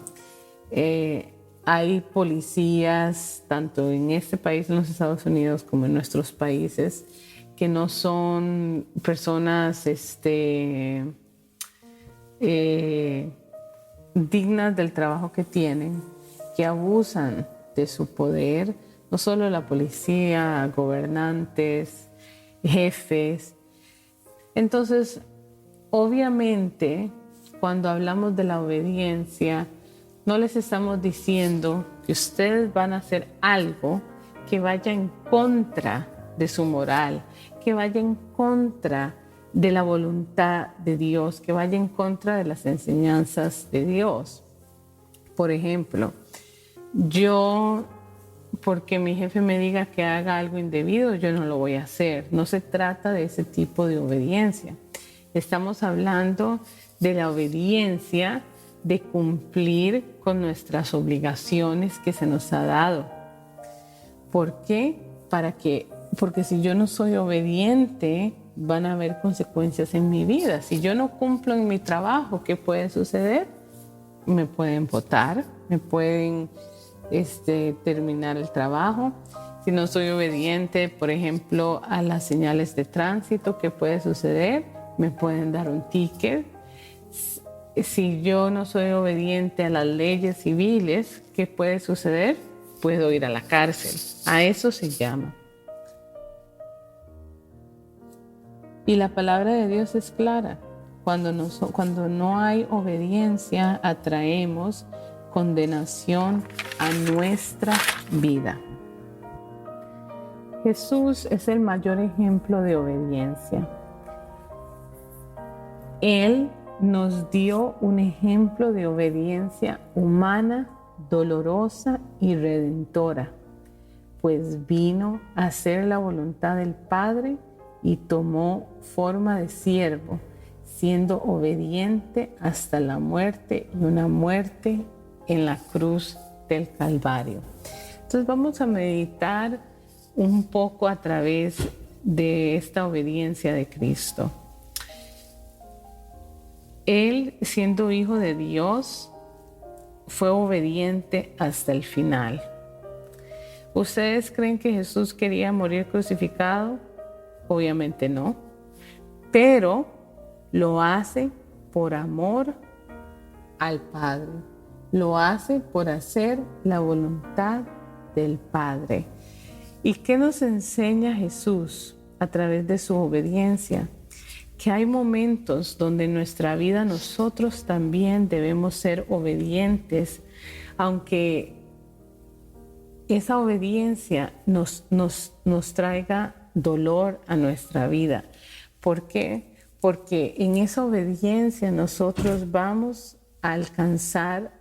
hay policías, tanto en este país, en los Estados Unidos, como en nuestros países, que no son personas dignas del trabajo que tienen, que abusan de su poder, no solo la policía, gobernantes, jefes. Entonces, obviamente, cuando hablamos de la obediencia, no les estamos diciendo que ustedes van a hacer algo que vaya en contra de su moral, que vaya en contra de la voluntad de Dios, que vaya en contra de las enseñanzas de Dios. Por ejemplo, yo, porque mi jefe me diga que haga algo indebido, yo no lo voy a hacer. No se trata de ese tipo de obediencia. Estamos hablando de la obediencia de cumplir con nuestras obligaciones que se nos ha dado. ¿Por qué? Porque si yo no soy obediente, van a haber consecuencias en mi vida. Si yo no cumplo en mi trabajo, ¿qué puede suceder? Me pueden botar, me pueden terminar el trabajo. Si no soy obediente, por ejemplo, a las señales de tránsito, ¿qué puede suceder? Me pueden dar un ticket. Si yo no soy obediente a las leyes civiles, ¿qué puede suceder? Puedo ir a la cárcel. A eso se llama. Y la palabra de Dios es clara. Cuando no hay obediencia, atraemos condenación a nuestra vida. Jesús es el mayor ejemplo de obediencia. Él nos dio un ejemplo de obediencia humana, dolorosa y redentora, pues vino a hacer la voluntad del Padre y tomó forma de siervo, siendo obediente hasta la muerte y una muerte en la cruz del Calvario. Entonces vamos a meditar un poco a través de esta obediencia de Cristo. Él, siendo hijo de Dios, fue obediente hasta el final. ¿Ustedes creen que Jesús quería morir crucificado? Obviamente no. Pero lo hace por amor al Padre. Lo hace por hacer la voluntad del Padre. ¿Y qué nos enseña Jesús a través de su obediencia? Que hay momentos donde en nuestra vida nosotros también debemos ser obedientes, aunque esa obediencia nos traiga dolor a nuestra vida. ¿Por qué? Porque en esa obediencia nosotros vamos a alcanzar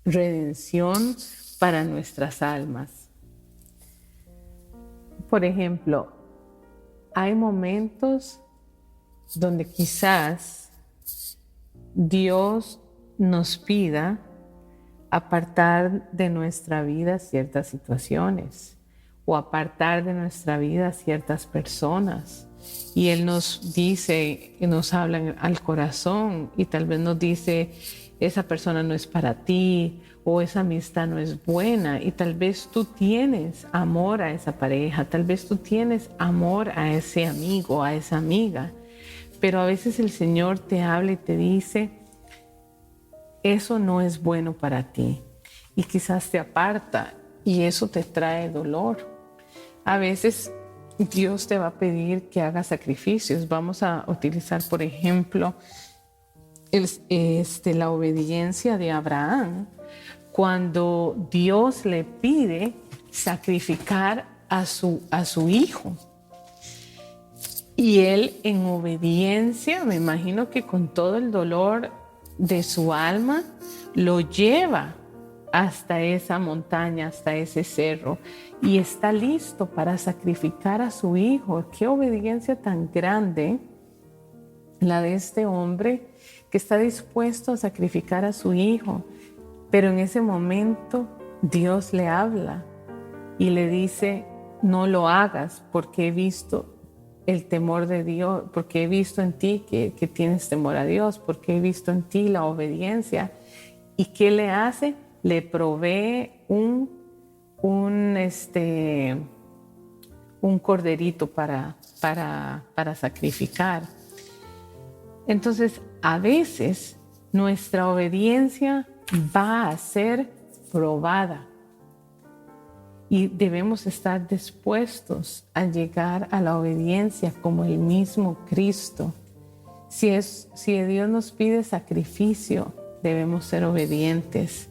redención para nuestras almas. Por ejemplo, hay momentos donde quizás Dios nos pida apartar de nuestra vida ciertas situaciones o apartar de nuestra vida ciertas personas. Y Él nos dice, nos habla al corazón y tal vez nos dice, esa persona no es para ti o esa amistad no es buena. Y tal vez tú tienes amor a esa pareja, tal vez tú tienes amor a ese amigo, a esa amiga. Pero a veces el Señor te habla y te dice, eso no es bueno para ti. Y quizás te aparta y eso te trae dolor. A veces Dios te va a pedir que hagas sacrificios. Vamos a utilizar, por ejemplo, la obediencia de Abraham. Cuando Dios le pide sacrificar a su hijo. Y él en obediencia, me imagino que con todo el dolor de su alma, lo lleva hasta esa montaña, hasta ese cerro, y está listo para sacrificar a su hijo. Qué obediencia tan grande la de este hombre que está dispuesto a sacrificar a su hijo. Pero en ese momento Dios le habla y le dice, no lo hagas porque he visto el temor de Dios, porque he visto en ti que tienes temor a Dios, porque he visto en ti la obediencia. ¿Y qué le hace? Le provee un corderito para sacrificar. Entonces, a veces nuestra obediencia va a ser probada. Y debemos estar dispuestos a llegar a la obediencia como el mismo Cristo. Si Dios nos pide sacrificio, debemos ser obedientes.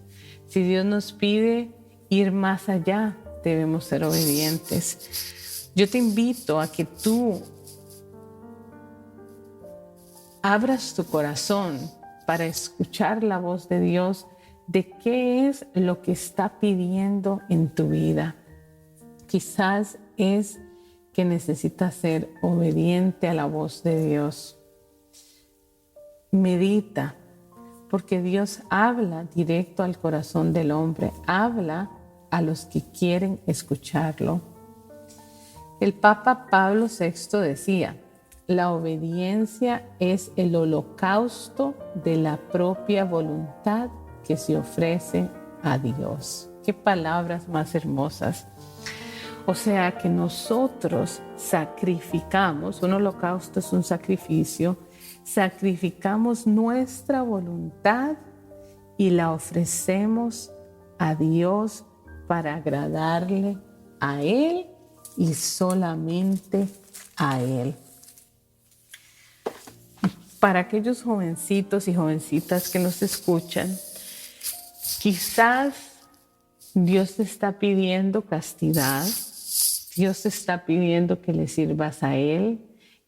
Si Dios nos pide ir más allá, debemos ser obedientes. Yo te invito a que tú abras tu corazón para escuchar la voz de Dios de qué es lo que está pidiendo en tu vida. Quizás es que necesitas ser obediente a la voz de Dios. Medita, porque Dios habla directo al corazón del hombre, habla a los que quieren escucharlo. El Papa Pablo VI decía, la obediencia es el holocausto de la propia voluntad que se ofrece a Dios. Qué palabras más hermosas. O sea que nosotros sacrificamos, un holocausto es un sacrificio, sacrificamos nuestra voluntad y la ofrecemos a Dios para agradarle a Él y solamente a Él. Para aquellos jovencitos y jovencitas que nos escuchan, quizás Dios te está pidiendo castidad, Dios te está pidiendo que le sirvas a Él,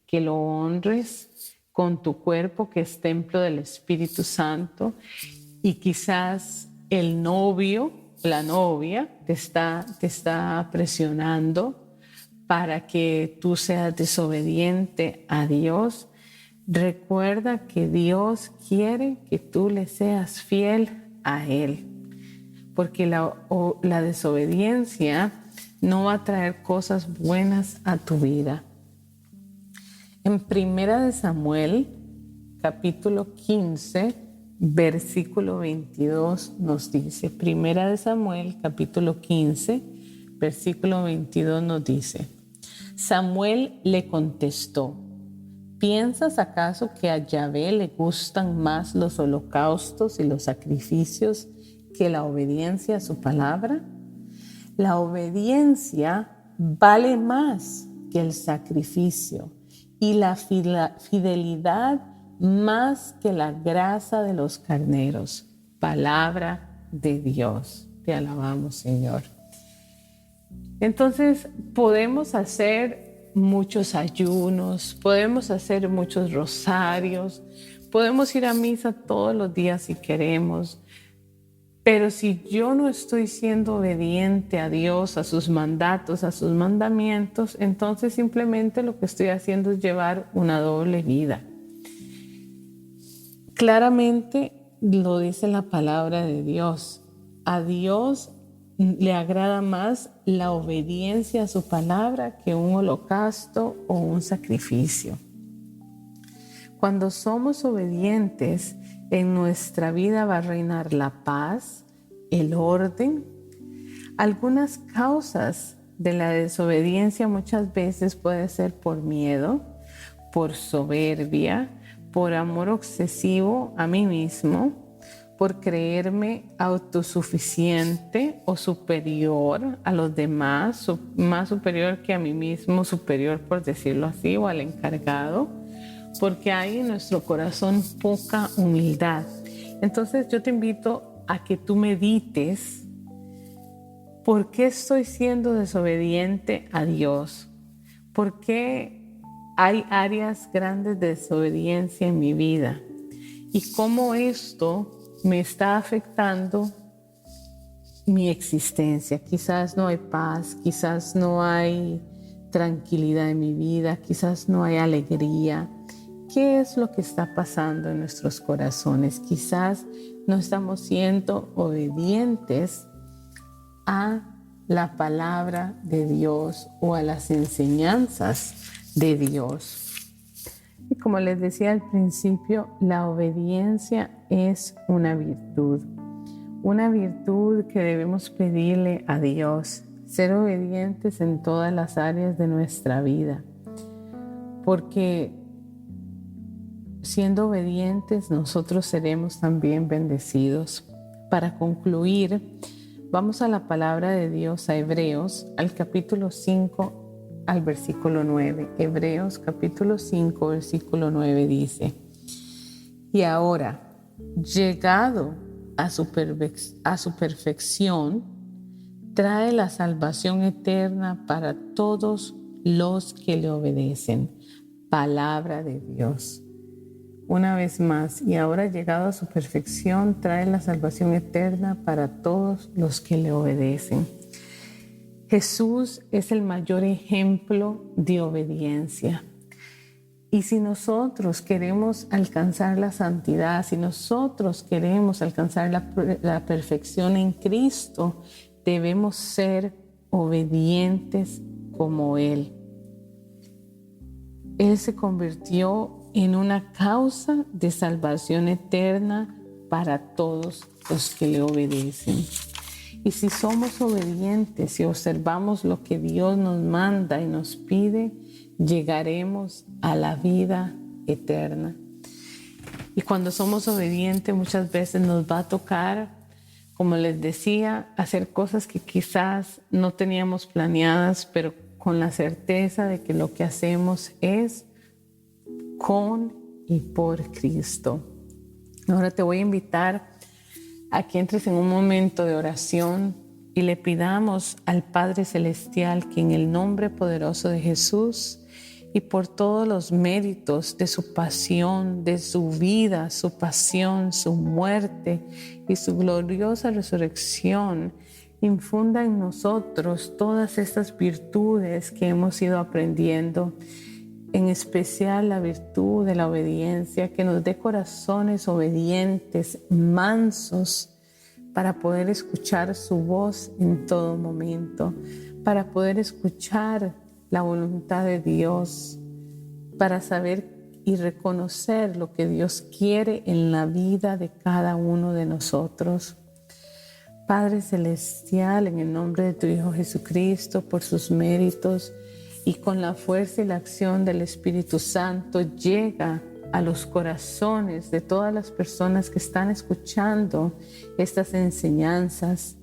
que lo honres con tu cuerpo que es templo del Espíritu Santo, y quizás el novio, la novia te está presionando para que tú seas desobediente a Dios. Recuerda que Dios quiere que tú le seas fiel a Él, porque la desobediencia no va a traer cosas buenas a tu vida. En 1 Samuel, capítulo 15, versículo 22 nos dice, 1 Samuel, capítulo 15, versículo 22 nos dice, Samuel le contestó, ¿Piensas acaso que a Yahvé le gustan más los holocaustos y los sacrificios que la obediencia a su palabra? La obediencia vale más que el sacrificio y la fidelidad más que la grasa de los carneros. Palabra de Dios. Te alabamos, Señor. Entonces, podemos hacer muchos ayunos, podemos hacer muchos rosarios, podemos ir a misa todos los días si queremos, pero si yo no estoy siendo obediente a Dios, a sus mandatos, a sus mandamientos, entonces simplemente lo que estoy haciendo es llevar una doble vida. Claramente lo dice la palabra de Dios. A Dios le agrada más la obediencia a su palabra que un holocausto o un sacrificio. Cuando somos obedientes, en nuestra vida va a reinar la paz, el orden. Algunas causas de la desobediencia muchas veces puede ser por miedo, por soberbia, por amor obsesivo a mí mismo, por creerme autosuficiente o superior a los demás, más superior que a mí mismo, superior por decirlo así, o al encargado, porque hay en nuestro corazón poca humildad. Entonces yo te invito a que tú medites por qué estoy siendo desobediente a Dios, por qué hay áreas grandes de desobediencia en mi vida y cómo esto me está afectando mi existencia. Quizás no hay paz, quizás no hay tranquilidad en mi vida, quizás no hay alegría. ¿Qué es lo que está pasando en nuestros corazones? Quizás no estamos siendo obedientes a la palabra de Dios o a las enseñanzas de Dios. Y como les decía al principio, la obediencia es una virtud que debemos pedirle a Dios, ser obedientes en todas las áreas de nuestra vida, porque siendo obedientes nosotros seremos también bendecidos. Para concluir, vamos a la palabra de Dios, a Hebreos, al capítulo 5, al versículo 9. Hebreos capítulo 5, versículo 9 dice: y ahora, llegado a su perfección, trae la salvación eterna para todos los que le obedecen. Palabra de Dios. Una vez más, y ahora llegado a su perfección, trae la salvación eterna para todos los que le obedecen. Jesús es el mayor ejemplo de obediencia. Y si nosotros queremos alcanzar la santidad, si nosotros queremos alcanzar la perfección en Cristo, debemos ser obedientes como Él. Él se convirtió en una causa de salvación eterna para todos los que le obedecen. Y si somos obedientes y observamos lo que Dios nos manda y nos pide, llegaremos a la vida eterna. Y cuando somos obedientes, muchas veces nos va a tocar, como les decía, hacer cosas que quizás no teníamos planeadas, pero con la certeza de que lo que hacemos es con y por Cristo. Ahora te voy a invitar a que entres en un momento de oración y le pidamos al Padre Celestial que en el nombre poderoso de Jesús y por todos los méritos de su pasión, de su vida, su pasión, su muerte y su gloriosa resurrección, infunda en nosotros todas estas virtudes que hemos ido aprendiendo, en especial la virtud de la obediencia, que nos dé corazones obedientes, mansos, para poder escuchar su voz en todo momento, para poder escuchar la voluntad de Dios, para saber y reconocer lo que Dios quiere en la vida de cada uno de nosotros. Padre Celestial, en el nombre de tu Hijo Jesucristo, por sus méritos, y con la fuerza y la acción del Espíritu Santo llega a los corazones de todas las personas que están escuchando estas enseñanzas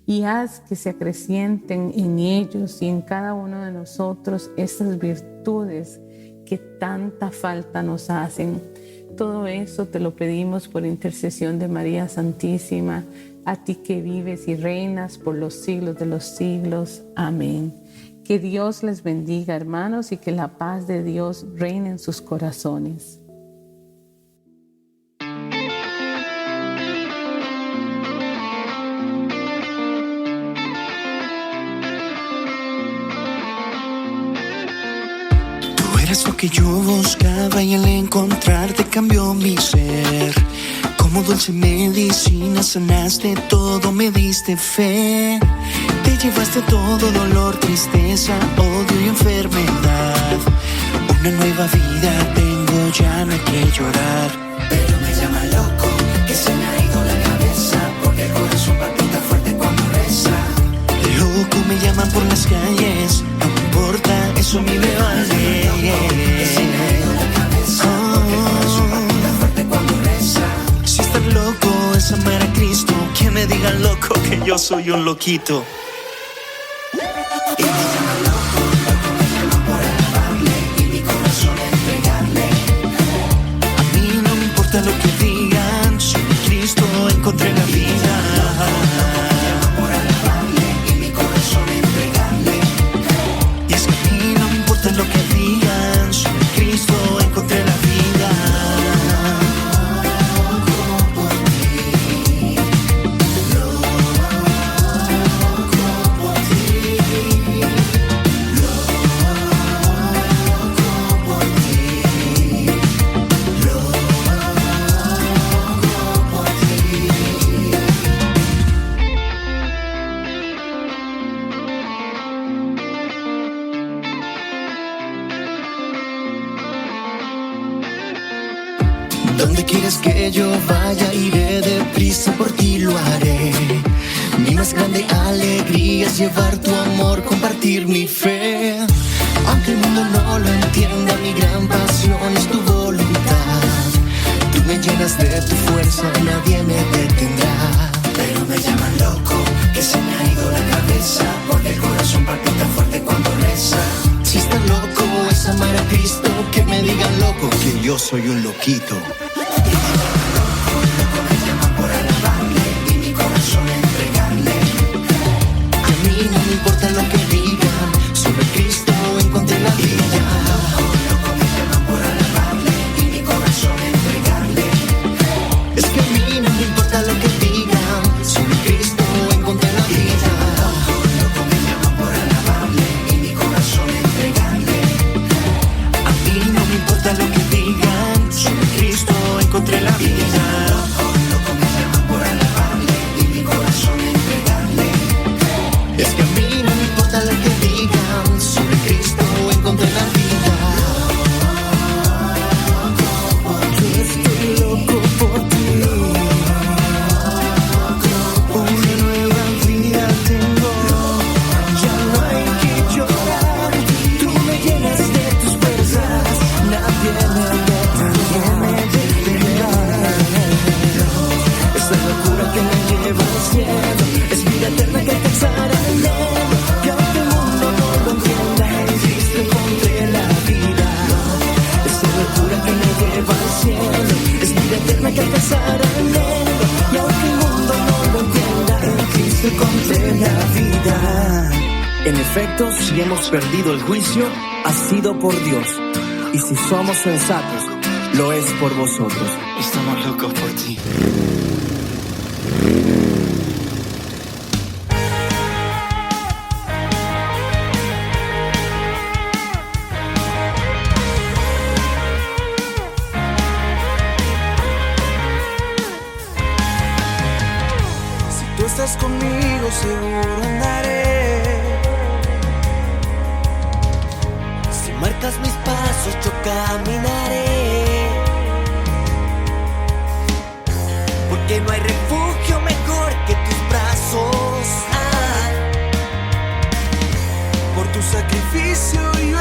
y haz que se acrecienten en ellos y en cada uno de nosotros estas virtudes que tanta falta nos hacen. Todo eso te lo pedimos por intercesión de María Santísima, a ti que vives y reinas por los siglos de los siglos. Amén. Que Dios les bendiga, hermanos, y que la paz de Dios reine en sus corazones. Eres lo que yo buscaba y al encontrarte cambió mi ser. Como dulce medicina sanaste todo, me diste fe. Te llevaste todo dolor, tristeza, odio y enfermedad. Una nueva vida tengo, ya no hay que llorar. Pero me llama loco, que se me ha ido la cabeza, porque el corazón palpita fuerte cuando reza. Loco me llaman por las calles, no me importa, eso a mí me vale. Que se me ha ido la cabeza, porque el corazón palpita fuerte cuando reza. Si estar loco es amar a Cristo, que me digan loco que yo soy un loquito. Y me llaman loco, loco me llaman por alabarle y mi corazón entregarle. A mí no me importa lo que digan, soy de Cristo, encontré la vida. Lo que digan, soy de Cristo, encontré la vida. Loco por ti, loco por ti, loco por ti, loco por ti. Donde quieres que yo vaya, iré deprisa, por ti lo haré. Mi más grande alegría es llevar tu amor, compartir mi fe. Aunque el mundo no lo entienda, mi gran pasión es tu voluntad. Tú me llenas de tu fuerza, nadie me detendrá. Pero me llaman loco, que se me ha ido la cabeza, porque el corazón palpita fuerte cuando reza. Si estar loco es amar a Cristo, que me digan loco, que yo soy un loquito. Loco me llaman por alabarle y mi corazón entregarle. A mí no me importa lo que digan, sobre Cristo encontré la vida. Loco me llaman por alabarle y mi corazón entregarle. Es que a mí no me importa lo que digan, sobre Cristo encontré la vida. Loco me llaman por alabarle y mi corazón entregarle. A mí no me importa lo que digan, sobre Cristo encontré la vida. Loco me llaman por alabarle y mi corazón entregarle. Es que a mí no me importa lo que digan, sobre Cristo encontré la vida. Yo estoy loco por ti. Una nueva vida tengo, ya no hay que llorar. Tú me llenas de tus fuerzas, nadie me detendrá. Esta locura que me lleva al cielo es vida eterna que alcanzará el cielo. Que aunque el mundo no lo entienda, en Cristo encontré la vida. Esta locura que me lleva al cielo es vida eterna que alcanzará el cielo. Y aunque el mundo no lo entienda, en Cristo encontré la vida. En efecto, si hemos perdido el juicio, ha sido por Dios. Y si somos sensatos, lo es por vosotros. Estamos locos por ti. Si tú estás conmigo, seguro andaré. Si marcas mis pasos, yo caminaré. Porque no hay refugio mejor que tus brazos. Por tu sacrificio y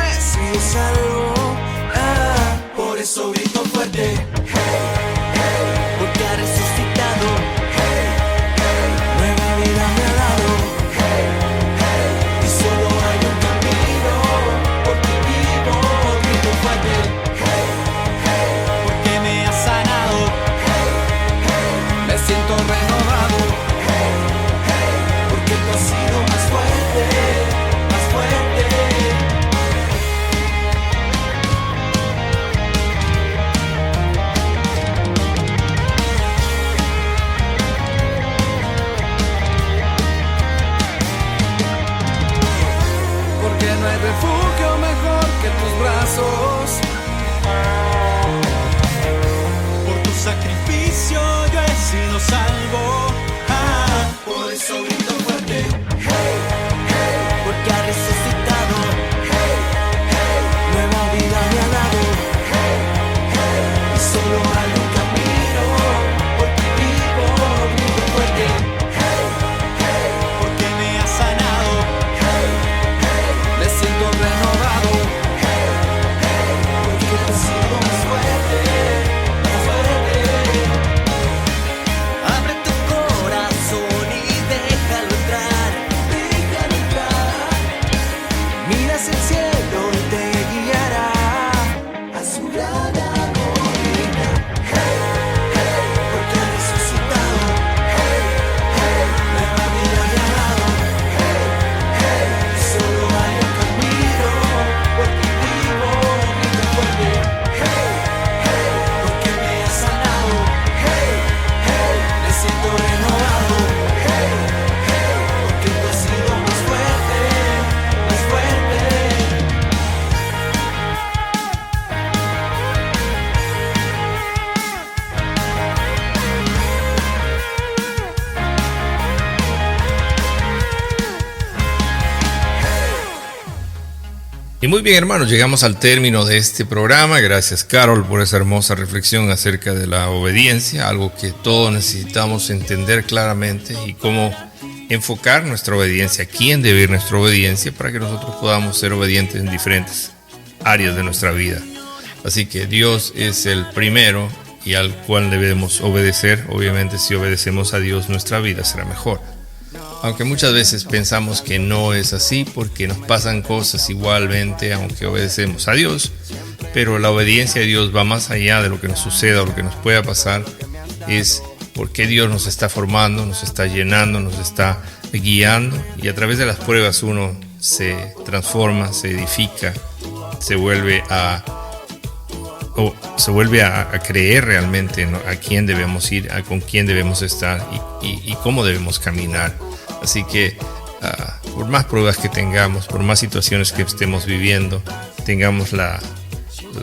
Y muy bien, hermanos, llegamos al término de este programa. Gracias, Carol, por esa hermosa reflexión acerca de la obediencia, algo que todos necesitamos entender claramente y cómo enfocar nuestra obediencia, a quién debe ir nuestra obediencia para que nosotros podamos ser obedientes en diferentes áreas de nuestra vida. Así que Dios es el primero y al cual debemos obedecer. Obviamente, si obedecemos a Dios, nuestra vida será mejor. Aunque muchas veces pensamos que no es así porque nos pasan cosas igualmente aunque obedecemos a Dios, pero la obediencia a Dios va más allá de lo que nos suceda o lo que nos pueda pasar. Es porque Dios nos está formando, nos está llenando, nos está guiando, y a través de las pruebas uno se transforma, se edifica, se vuelve a creer realmente, ¿no?, a quién debemos ir, con quién debemos estar y cómo debemos caminar. Así que por más pruebas que tengamos, por más situaciones que estemos viviendo, tengamos la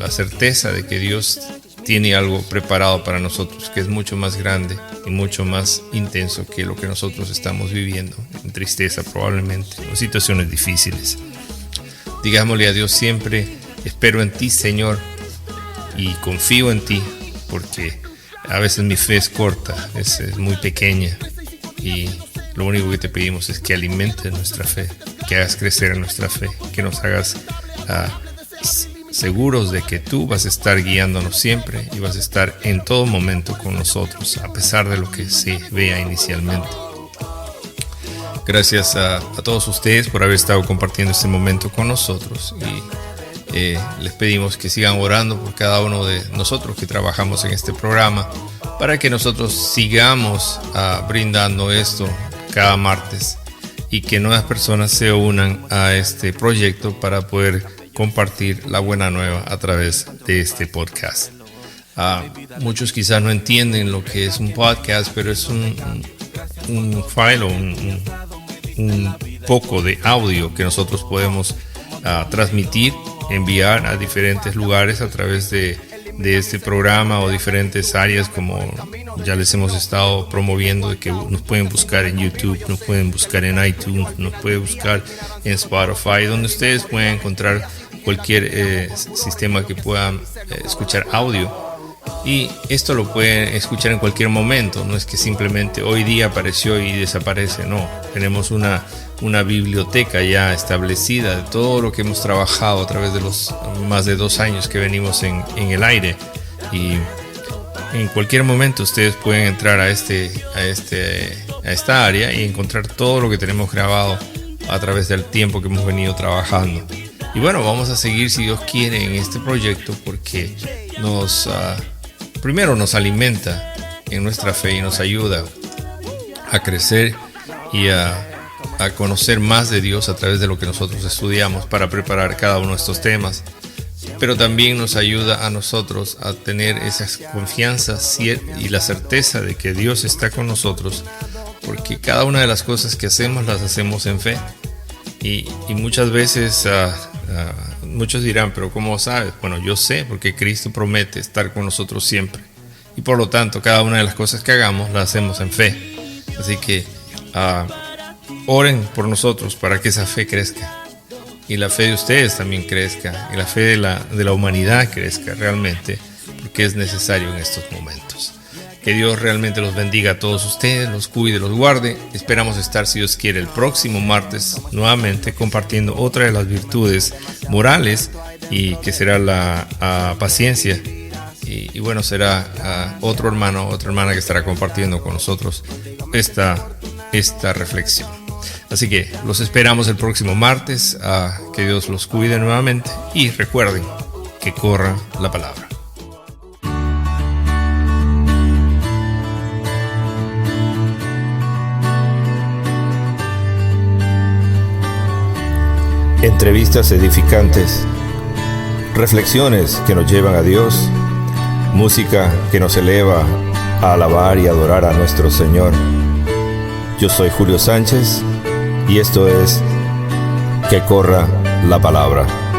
certeza de que Dios tiene algo preparado para nosotros que es mucho más grande y mucho más intenso que lo que nosotros estamos viviendo, en tristeza probablemente, en situaciones difíciles. Digámosle a Dios siempre: espero en ti, Señor, y confío en ti, porque a veces mi fe es corta, es muy pequeña, y lo único que te pedimos es que alimentes nuestra fe, que hagas crecer nuestra fe, que nos hagas seguros de que tú vas a estar guiándonos siempre y vas a estar en todo momento con nosotros, a pesar de lo que se vea inicialmente. Gracias a todos ustedes por haber estado compartiendo este momento con nosotros, y les pedimos que sigan orando por cada uno de nosotros que trabajamos en este programa, para que nosotros sigamos brindando esto cada martes y que nuevas personas se unan a este proyecto para poder compartir la buena nueva a través de este podcast. Muchos quizás no entienden lo que es un podcast, pero es un file o un poco de audio que nosotros podemos transmitir, enviar a diferentes lugares a través de este programa, o diferentes áreas, como ya les hemos estado promoviendo, de que nos pueden buscar en YouTube, nos pueden buscar en iTunes, nos pueden buscar en Spotify, donde ustedes pueden encontrar cualquier sistema que puedan escuchar audio. Y esto lo pueden escuchar en cualquier momento, no es que simplemente hoy día apareció y desaparece, no. Tenemos una biblioteca ya establecida de todo lo que hemos trabajado a través de los más de 2 años que venimos en el aire, y en cualquier momento ustedes pueden entrar a esta área y encontrar todo lo que tenemos grabado a través del tiempo que hemos venido trabajando. Y bueno, vamos a seguir, si Dios quiere, en este proyecto, porque primero nos alimenta en nuestra fe y nos ayuda a crecer y a conocer más de Dios a través de lo que nosotros estudiamos para preparar cada uno de estos temas, pero también nos ayuda a nosotros a tener esa confianza y la certeza de que Dios está con nosotros, porque cada una de las cosas que hacemos las hacemos en fe, y muchas veces muchos dirán: pero ¿cómo sabes? Bueno, yo sé, porque Cristo promete estar con nosotros siempre, y por lo tanto cada una de las cosas que hagamos las hacemos en fe. Así que oren por nosotros para que esa fe crezca, y la fe de ustedes también crezca, y la fe de la humanidad crezca realmente, porque es necesario en estos momentos. Que Dios realmente los bendiga a todos ustedes, los cuide, los guarde. Esperamos estar, si Dios quiere, el próximo martes nuevamente compartiendo otra de las virtudes morales, y que será la paciencia. Y bueno, será otro hermano, otra hermana que estará compartiendo con nosotros esta reflexión. Así que los esperamos el próximo martes. Que Dios los cuide nuevamente, y recuerden, Que corra la palabra. Entrevistas edificantes, reflexiones que nos llevan a Dios, música que nos eleva a alabar y adorar a nuestro Señor. Yo soy Julio Sánchez y esto es Que corra la palabra.